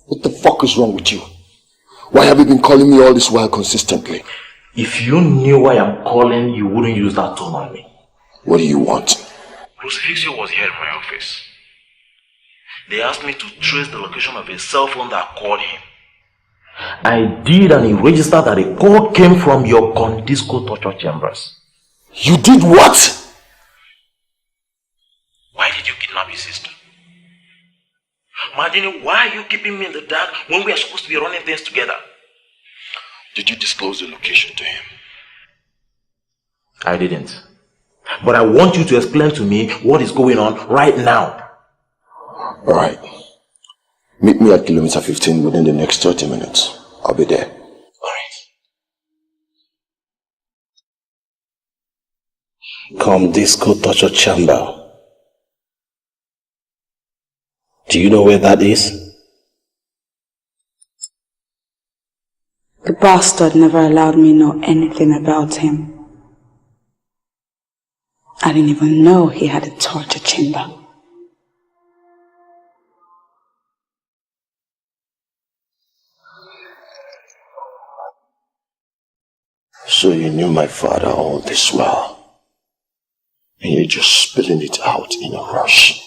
What the fuck is wrong with you? Why have you been calling me all this while consistently? If you knew why I'm calling, you wouldn't use that tone on me. What do you want? Crucifixo was here in my office. They asked me to trace the location of a cell phone that called him. I did, and he registered that a call came from your Condisco torture chambers. You did what? Why did you kidnap his sister? Maldini, why are you keeping me in the dark when we are supposed to be running things together? Did you disclose the location to him? I didn't. But I want you to explain to me what is going on right now. Alright. Meet me at kilometer 15 within the next 30 minutes. I'll be there. Condisco torture chamber. Do you know where that is? The bastard never allowed me to know anything about him. I didn't even know he had a torture chamber. So you knew my father all this while, and you're just spilling it out in a rush.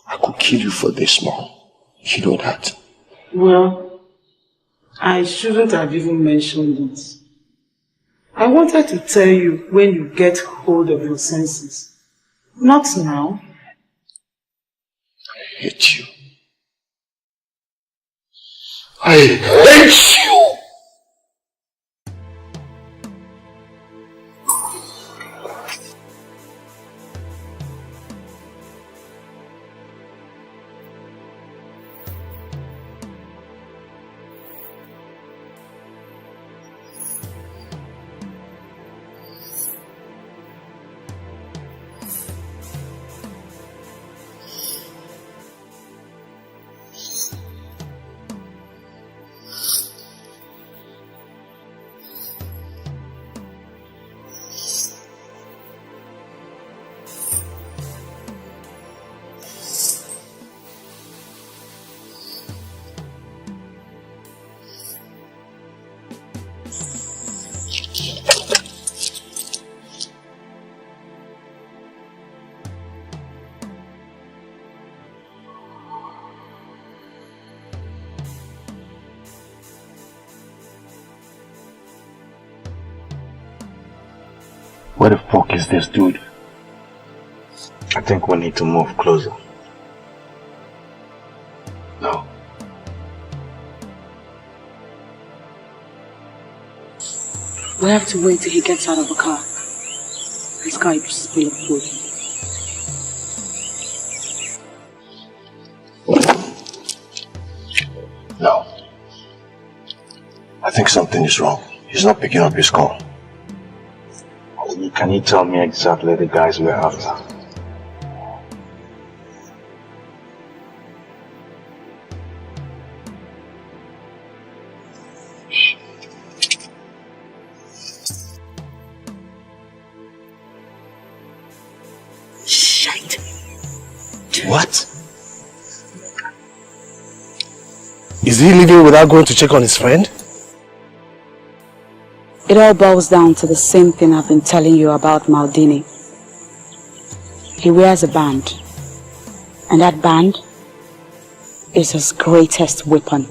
I could kill you for this, Mom. You know that. Well, I shouldn't have even mentioned it. I wanted to tell you when you get hold of your senses. Not now. I hate you. I hate you! Where the fuck is this dude? I think we need to move closer. No. We have to wait till he gets out of the car. His car is full of food. No. I think something is wrong. He's not picking up his call. Can you tell me exactly the guys we're after? Shite. What? Is he leaving without going to check on his friend? It all boils down to the same thing I've been telling you about Maldini. He wears a band, and that band is his greatest weapon.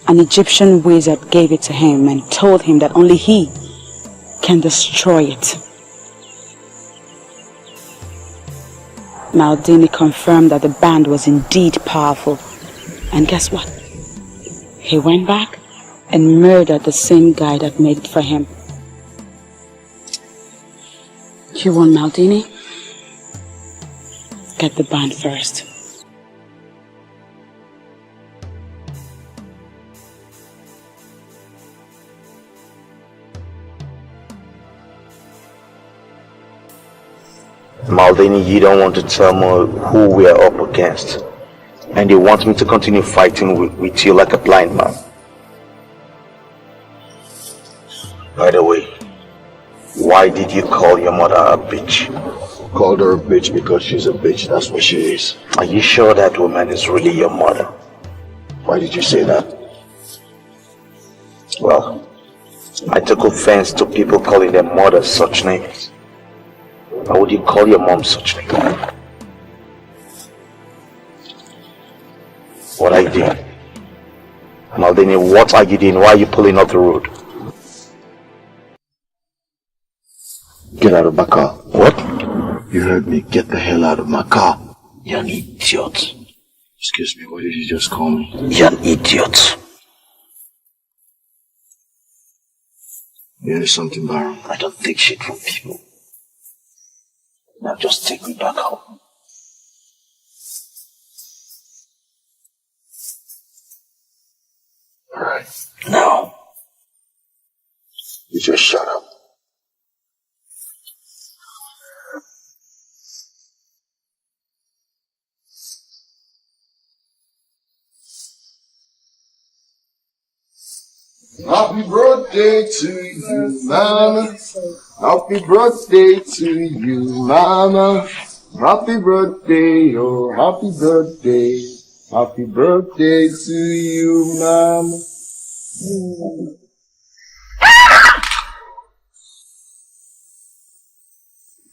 An Egyptian wizard gave it to him and told him that only he can destroy it. Maldini confirmed that the band was indeed powerful, and guess what? He went back and murdered the same guy that made it for him. You want Maldini? Get the band first. Maldini, you don't want to tell me who we are up against. And you want me to continue fighting with you like a blind man. By the way, why did you call your mother a bitch? Called her a bitch because she's a bitch, that's what she is. Are you sure that woman is really your mother? Why did you say that? Well, I took offense to people calling their mother such names. Why would you call your mom such names? What are you doing? Maldini, what are you doing? Why are you pulling off the road? Get out of my car. What? You heard me. Get the hell out of my car. You're an idiot. Excuse me, what did you just call me? You're an idiot. Here's something, Baron. I don't take shit from people. Now just take me back home. Alright. Now. You just shut up. Happy birthday to you, Mama. Happy birthday to you, Mama. Happy birthday, oh, happy birthday. Happy birthday to you, Mama.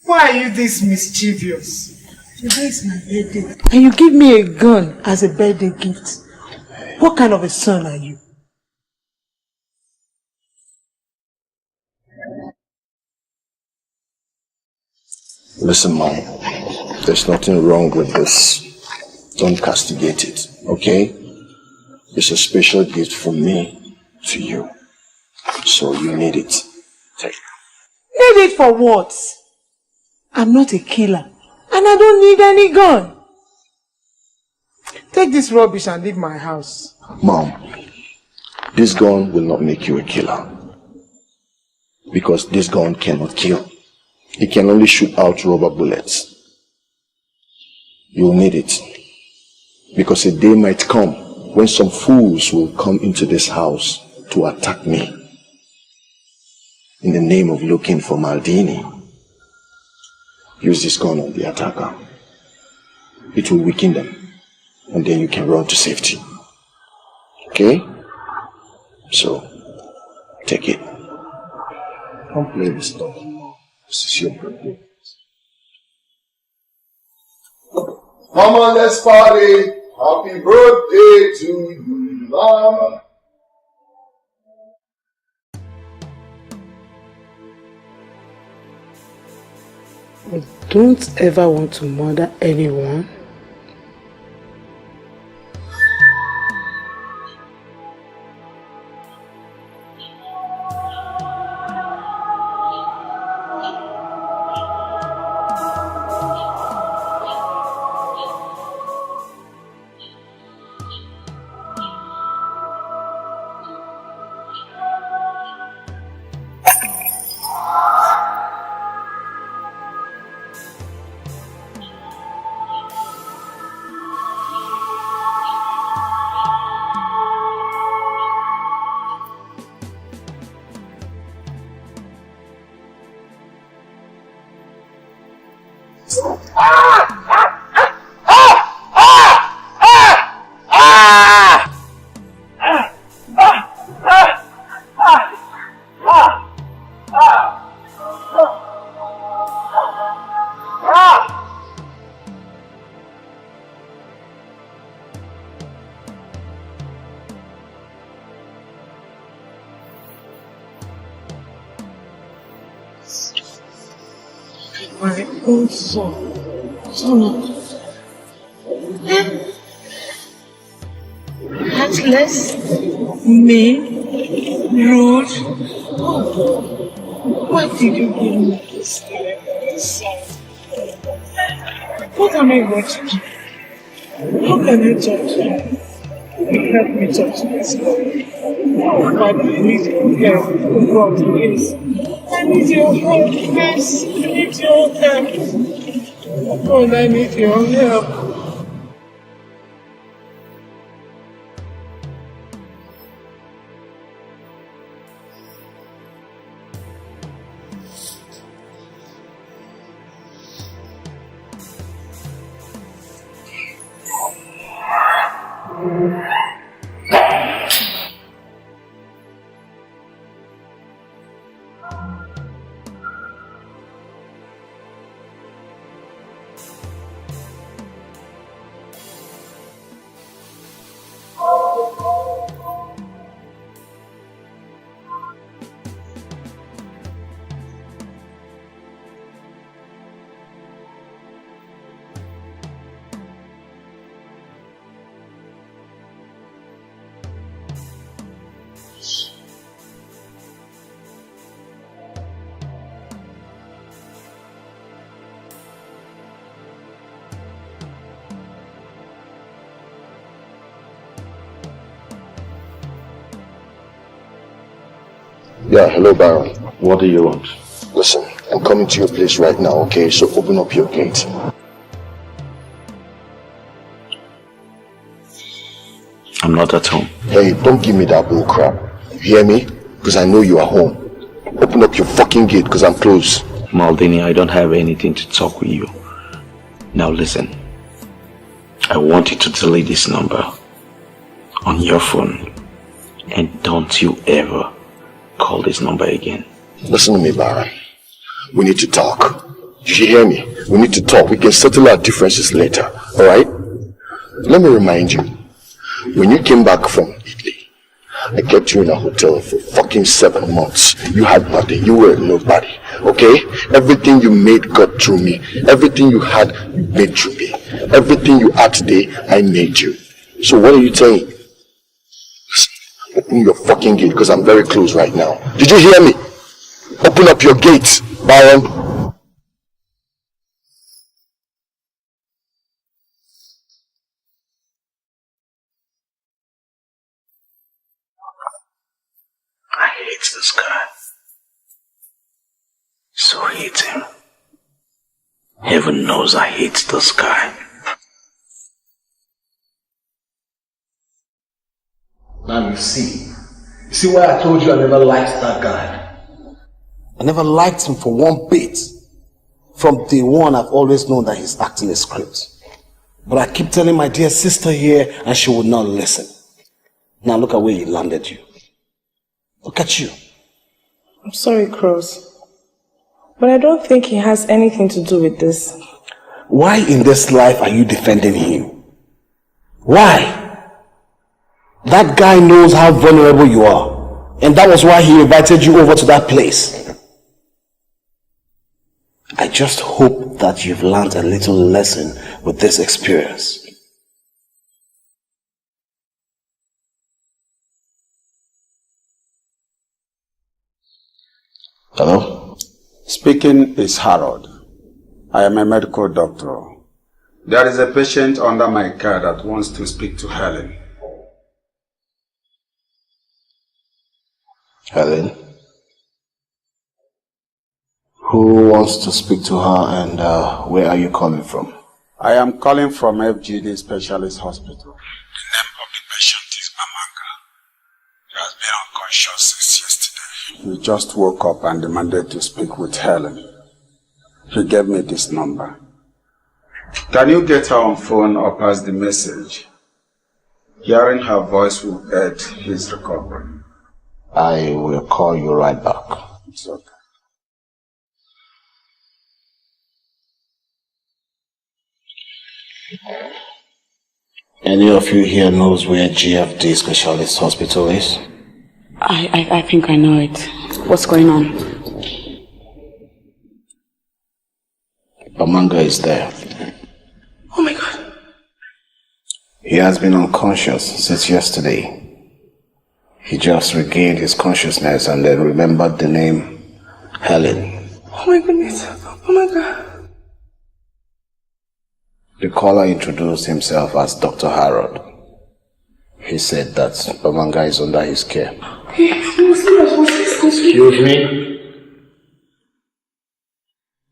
Why are you this mischievous? Today is my birthday. And you give me a gun as a birthday gift. What kind of a son are you? Listen, Mom, there's nothing wrong with this. Don't castigate it, okay? It's a special gift from me to you. So you need it. Take it. Need it for what? I'm not a killer. And I don't need any gun. Take this rubbish and leave my house. Mom, this gun will not make you a killer. Because this gun cannot kill. It can only shoot out rubber bullets. You'll need it. Because a day might come when some fools will come into this house to attack me in the name of looking for Maldini. Use this gun on the attacker. It will weaken them, and then you can run to safety. Okay? So, take it. Don't play this stuff. This is your birthday. Come on, let's party. Happy birthday to you, Mama. don't ever want to murder anyone. My own son. Heartless, mean, rude. Why did you give me this son? What am I going to do? How can I talk to him? Help me talk to this boy. But I need your help. Oh God, please. I need your help, please. I need your help. God, I need your help. Yeah, hello Baron. What do you want? Listen, I'm coming to your place right now, okay? So open up your gate. I'm not at home. Hey, don't give me that bull crap. You hear me? Because I know you are home. Open up your fucking gate because I'm close. Maldini, I don't have anything to talk with you. Now listen. I want you to delete this number on your phone. And don't you ever call this number again. Listen to me, Baron. We need to talk. Did you hear me? We need to talk. We can settle our differences later. Alright? Let me remind you. When you came back from Italy, I kept you in a hotel for fucking 7 months. You had nothing. You were nobody. Okay? Everything you made got through me. Everything you had, you made through me. Everything you are today, I made you. So what are you saying? Open your fucking gate because I'm very close right now. Did you hear me? Open up your gate, Baron. I hate this guy. So hate him. Heaven knows I hate this guy. Now you see why I told you I never liked that guy. I never liked him for one bit. From day one, I've always known that he's acting a script. But I keep telling my dear sister here and she would not listen. Now look at where he landed you. Look at you. I'm sorry, Cross. But I don't think he has anything to do with this. Why in this life are you defending him? Why? That guy knows how vulnerable you are. And that was why he invited you over to that place. I just hope that you've learned a little lesson with this experience. Hello? Speaking is Harold. I am a medical doctor. There is a patient under my care that wants to speak to Helen. Helen? Who wants to speak to her, and where are you calling from? I am calling from FGD Specialist Hospital. The name of the patient is Amanga. He has been unconscious since yesterday. He just woke up and demanded to speak with Helen. He gave me this number. Can you get her on phone or pass the message? Hearing her voice will aid his recovery. I will call you right back. It's okay. Any of you here knows where GFD Specialist Hospital is? I think I know it. What's going on? Amanga is there. Oh my God. He has been unconscious since yesterday. He just regained his consciousness and then remembered the name Helen. Oh my goodness. Oh my God. The caller introduced himself as Dr. Harold. He said that Amanga is under his care. Excuse me?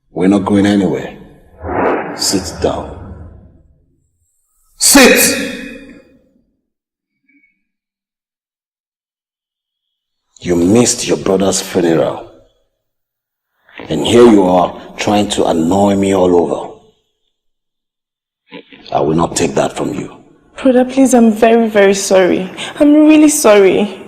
We're not going anywhere. Sit down. Sit! You missed your brother's funeral. And here you are trying to annoy me all over. I will not take that from you. Brother, please, I'm very, very sorry. I'm really sorry.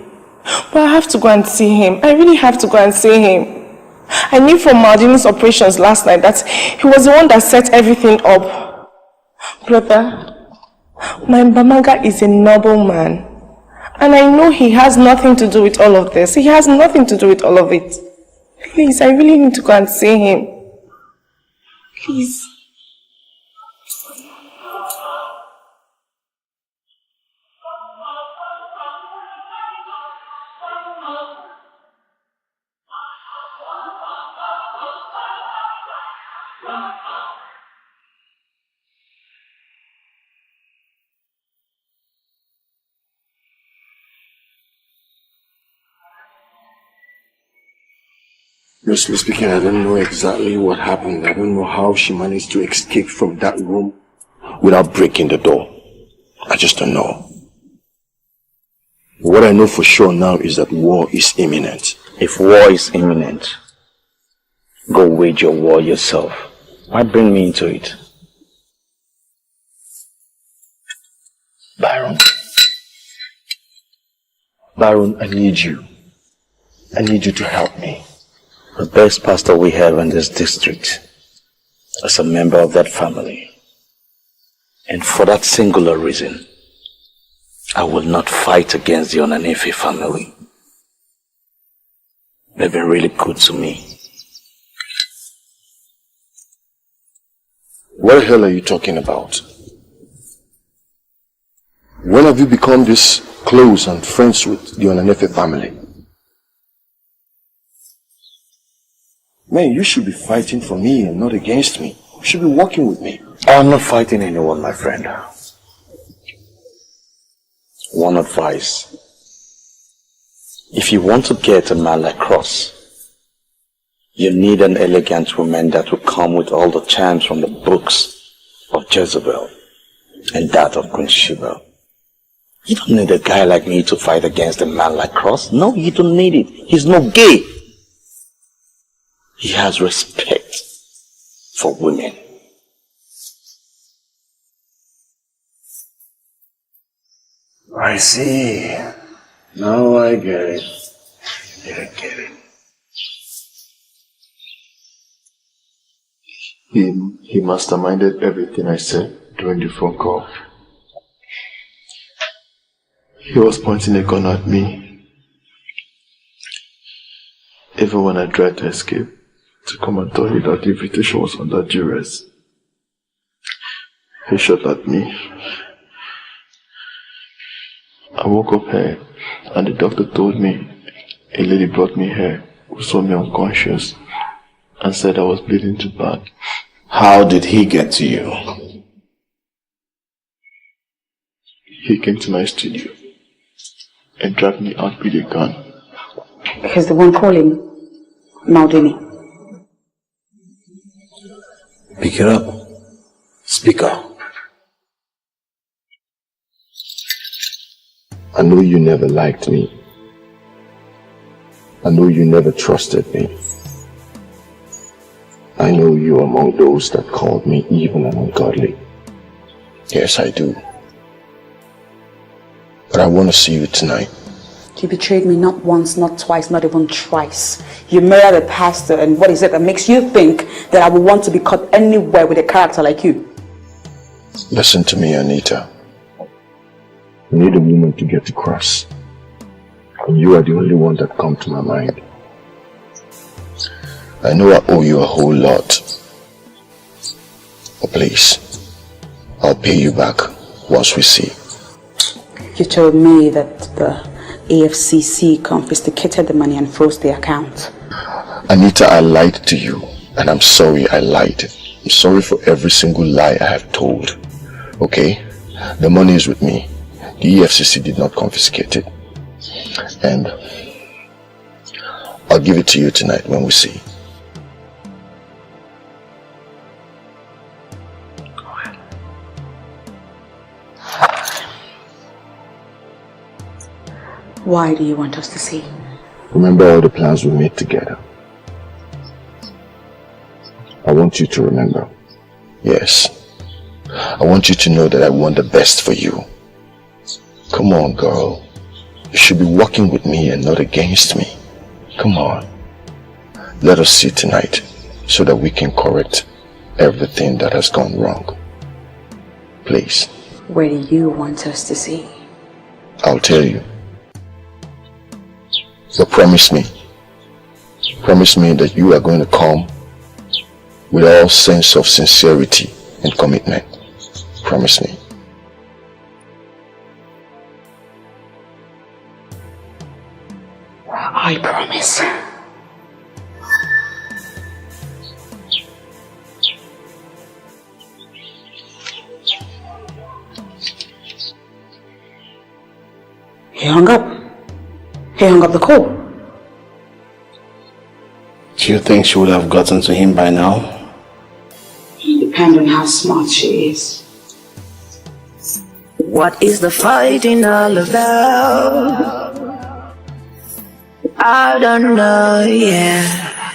But I have to go and see him. I really have to go and see him. I knew from Maldini's operations last night that he was the one that set everything up. Brother, my Bamaga is a noble man. And I know he has nothing to do with all of this. He has nothing to do with all of it. Please, I really need to go and see him. Please. Honestly speaking, I don't know exactly what happened. I don't know how she managed to escape from that room without breaking the door. I just don't know. What I know for sure now is that war is imminent. If war is imminent, go wage your war yourself. Why bring me into it? Baron, I need you. I need you to help me. The best pastor we have in this district is a member of that family. And for that singular reason, I will not fight against the Onanife family. They've been really good to me. What the hell are you talking about? When have you become this close and friends with the Onanife family? Man, you should be fighting for me and not against me. You should be working with me. I'm not fighting anyone, my friend. One advice. If you want to get a man like Cross, you need an elegant woman that will come with all the charms from the books of Jezebel and that of Queen Sheba. You don't need a guy like me to fight against a man like Cross. No, you don't need it. He's not gay. He has respect for women. I see. Now I get it. I get it. He masterminded everything I said during the phone call. He was pointing a gun at me. Even when I tried to escape, to come and tell you that the invitation was under duress. He shot at me. I woke up here and the doctor told me a lady brought me here who saw me unconscious and said I was bleeding too bad. How did he get to you? He came to my studio and dragged me out with a gun. He's the one calling Maldini. Pick it up. Speak up. I know you never liked me. I know you never trusted me. I know you are among those that called me evil and ungodly. Yes, I do. But I want to see you tonight. You betrayed me not once, not twice, not even thrice. You murdered a pastor, and what is it that makes you think that I would want to be caught anywhere with a character like you? Listen to me, Anita. We need a woman to get across. And you are the only one that comes to my mind. I know I owe you a whole lot. But please, I'll pay you back once we see. You told me that the AFCC confiscated the money and froze the account. Anita, I lied to you. And I'm sorry I lied. I'm sorry for every single lie I have told. Okay? The money is with me. The EFCC did not confiscate it. And I'll give it to you tonight when we see. Go ahead. Why do you want us to see? Remember all the plans we made together. I want you to remember. Yes. I want you to know that I want the best for you. Come on, girl. You should be working with me and not against me. Come on. Let us see tonight so that we can correct everything that has gone wrong. Please. Where do you want us to see? I'll tell you. But promise me. Promise me that you are going to come with all sense of sincerity and commitment. Promise me. I promise. He hung up. He hung up the call. Do you think she would have gotten to him by now? Depends on how smart she is. What is the fighting all about? I don't know, yeah.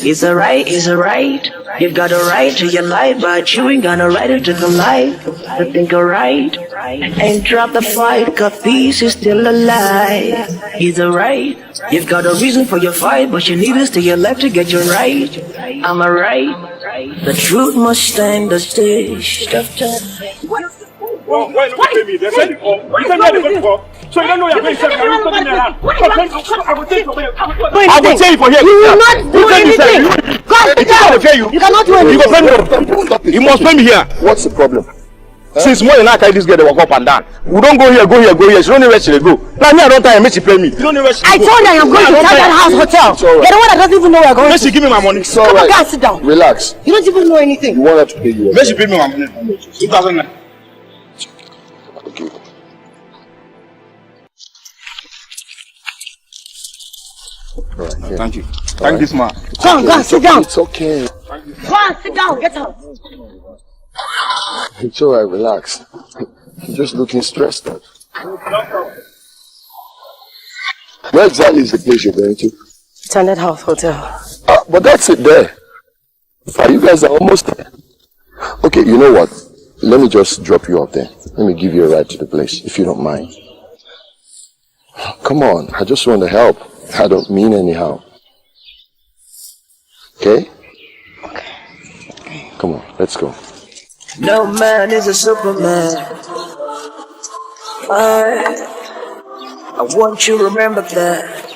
Is it right? Is it right? You've got a right to your life, but you ain't got a right to the life. To think alright and drop the fight, 'cause peace is still alive. Is it right? You've got a reason for your fight, but you need to stay alive to get your right. Am I right? The truth must stand the test of time. Why not pay me? They said it all. You said me the before. So you don't know you're going to say you're coming around. I will take you for here. You will not do anything. God, you cannot do anything. You go pay me. You must pay me here. What's the problem? Since more than I carry this girl, they walk up and down. We don't go here, go here, go here. She don't know where she go. Now me, I don't time. Make she pay me. You don't know where she go. I told her I'm going to that house hotel. You're the one that doesn't even know we're going. Make she give me my money. Come on, guys, sit down. Relax. You don't even know anything. You want her to pay you. Make she pay me my money. 2,000 naira. Okay. Right, thank you. Thank this man. Come on, guys, sit down. It's okay. Go on, sit down. Get out. It's alright, relax. You're just looking stressed out. Where exactly is the place you're going to? Standard House Hotel. But that's it there. You guys are almost there. Okay, you know what? Let me just drop you off there. Let me give you a ride to the place, if you don't mind. Come on, I just want to help. I don't mean anyhow. Okay? Okay. Come on, let's go. No man is a superman. I want you to remember that.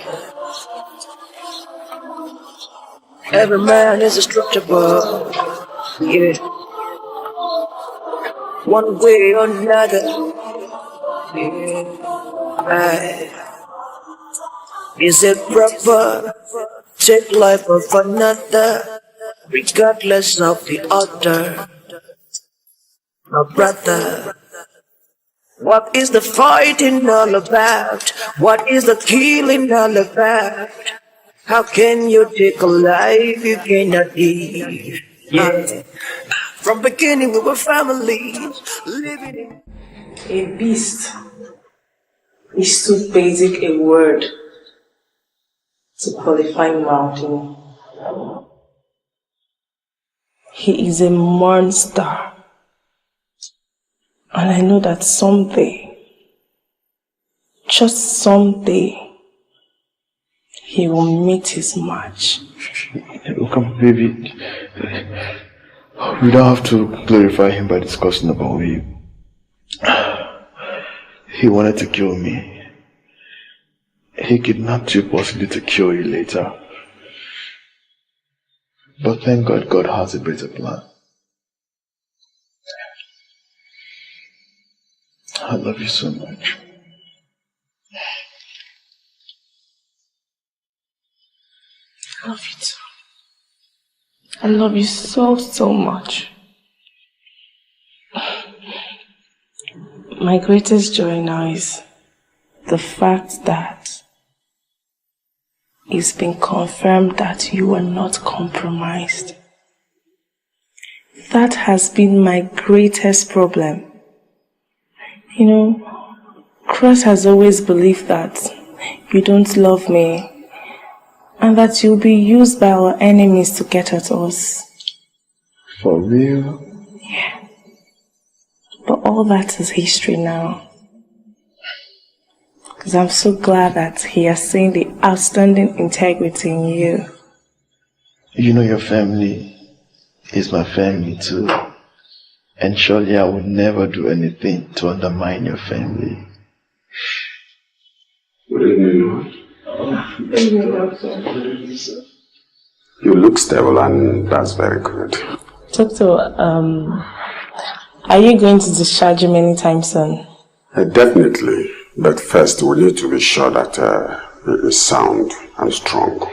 Every man is destructible. Yeah. One way or another. Yeah. Is it proper? Take life of another, regardless of the other. My brother, what is the fighting all about? What is the killing all about? How can you take a life you cannot live? Yeah. From beginning we were family, living in... A beast is too basic a word to qualify Maldini. He is a monster. And I know that someday, just someday, he will meet his match. Come, baby. We don't have to glorify him by discussing about me. He wanted to kill me. He kidnapped you possibly to kill you later. But thank God, God has a better plan. I love you so much. I love you too. I love you so, so much. My greatest joy now is the fact that it's been confirmed that you were not compromised. That has been my greatest problem. You know, Cross has always believed that you don't love me and that you'll be used by our enemies to get at us. For real? Yeah. But all that is history now. Because I'm so glad that he has seen the outstanding integrity in you. You know your family is my family too. And surely I would never do anything to undermine your family. Good evening. Good evening, Doctor. You look stable and that's very good. Doctor, are you going to discharge him anytime soon? Definitely. But first we need to be sure that he is sound and strong.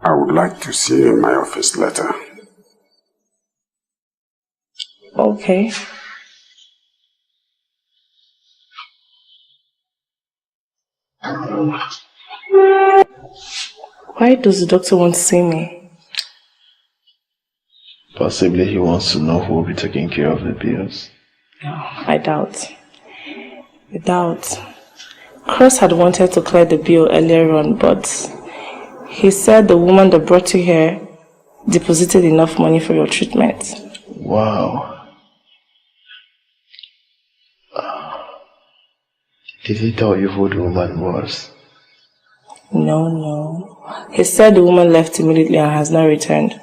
I would like to see you in my office later. Okay. Why does the doctor want to see me? Possibly he wants to know who will be taking care of the bills. No, I doubt. I doubt. Cross had wanted to clear the bill earlier on, but he said the woman that brought you here deposited enough money for your treatment. Wow. Did he tell you who the woman was? No. He said the woman left immediately and has not returned.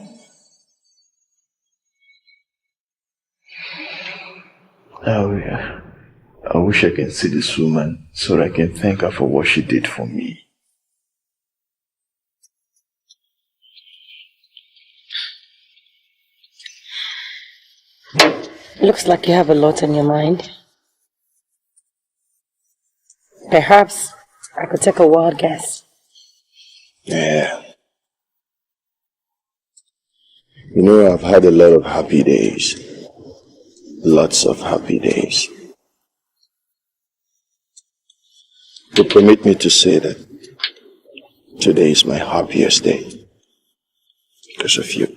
Oh yeah. I wish I can see this woman so that I can thank her for what she did for me. Looks like you have a lot on your mind. Perhaps I could take a wild guess. Yeah. You know, I've had a lot of happy days. Lots of happy days. But permit me to say that today is my happiest day. Because of you.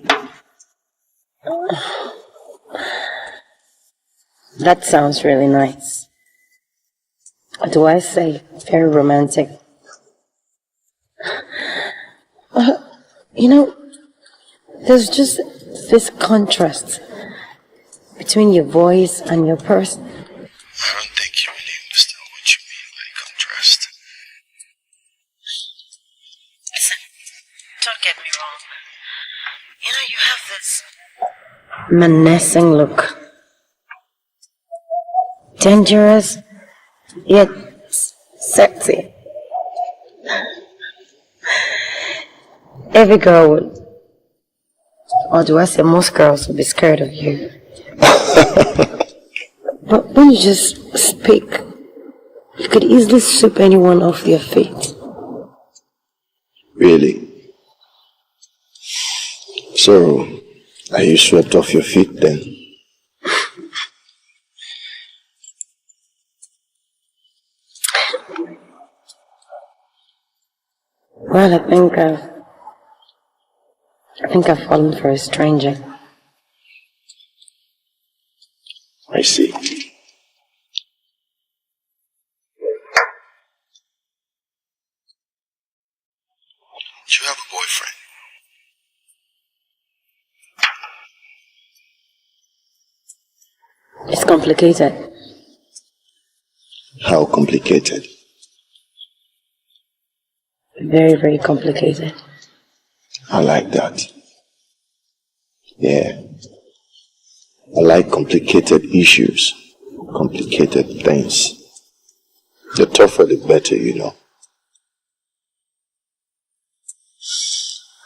That sounds really nice. Do I say very romantic? You know, there's just this contrast between your voice and your person. I don't think you really understand what you mean by contrast. Listen, don't get me wrong. You know, you have this menacing look. Dangerous, yet sexy. every girl would, or do I say most girls would be scared of you. But when you just speak, you could easily sweep anyone off their feet. Really? So, are you swept off your feet then? Well, I think I've fallen for a stranger. I see. Do you have a boyfriend? It's complicated. How complicated? Very, very complicated. I like that. Yeah. I like complicated issues, complicated things. The tougher the better, you know.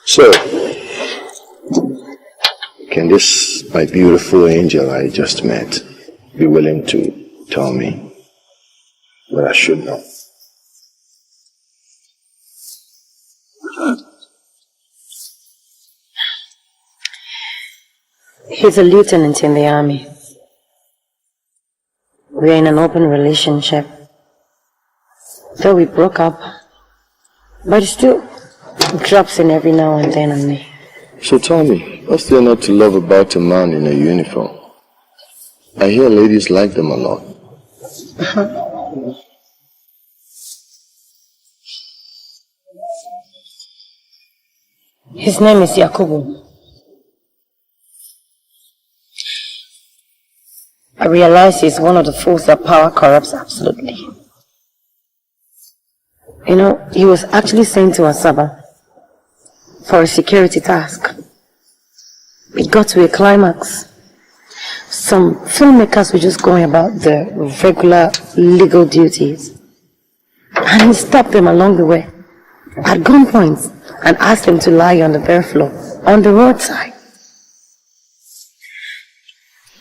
So, can this, my beautiful angel I just met, be willing to tell me what I should know? He's a lieutenant in the army. We're in an open relationship. Though we broke up, but he still drops in every now and then on me. So tell me, what's there not to love about a man in a uniform? I hear ladies like them a lot. His name is Yakubu. I realize he's one of the fools that power corrupts absolutely. You know, he was actually sent to Asaba for a security task. It got to a climax. Some filmmakers were just going about their regular legal duties. And he stopped them along the way at gunpoint and asked them to lie on the bare floor on the roadside.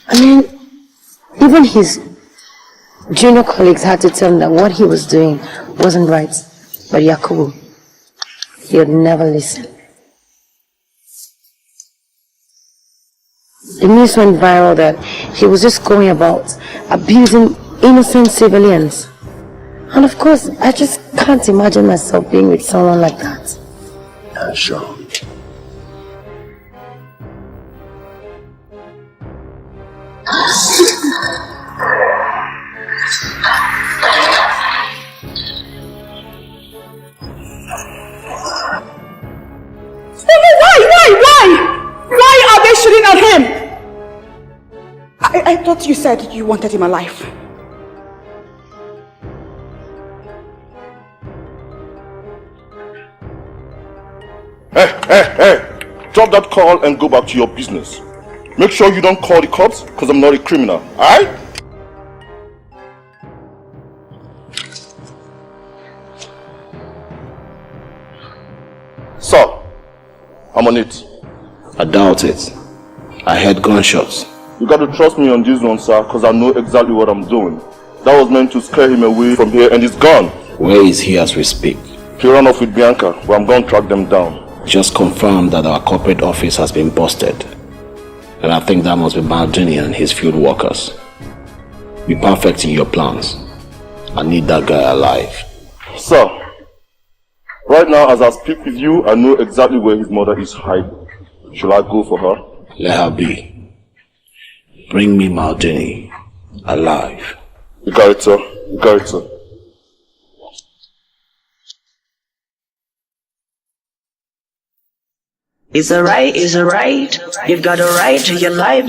I mean, even his junior colleagues had to tell him that what he was doing wasn't right. But Yakubu, he would never listen. The news went viral that he was just going about abusing innocent civilians. And of course, I just can't imagine myself being with someone like that. Sure. Why are they shooting at him? I thought you said you wanted him alive. Hey! Drop that call and go back to your business. Make sure you don't call the cops, because I'm not a criminal, alright? Sir, I'm on it. I doubt it. I heard gunshots. You gotta trust me on this one, sir, because I know exactly what I'm doing. That was meant to scare him away from here, and he's gone. Where is he as we speak? He ran off with Bianca, but I'm gonna track them down. Just confirm that our corporate office has been busted. And I think that must be Maldini and his field workers. Be perfect in your plans. I need that guy alive. Sir, right now as I speak with you, I know exactly where his mother is hiding. Shall I go for her? Let her be. Bring me Maldini alive. You got it, sir. You got it, sir. It's alright, you've got a right to your life.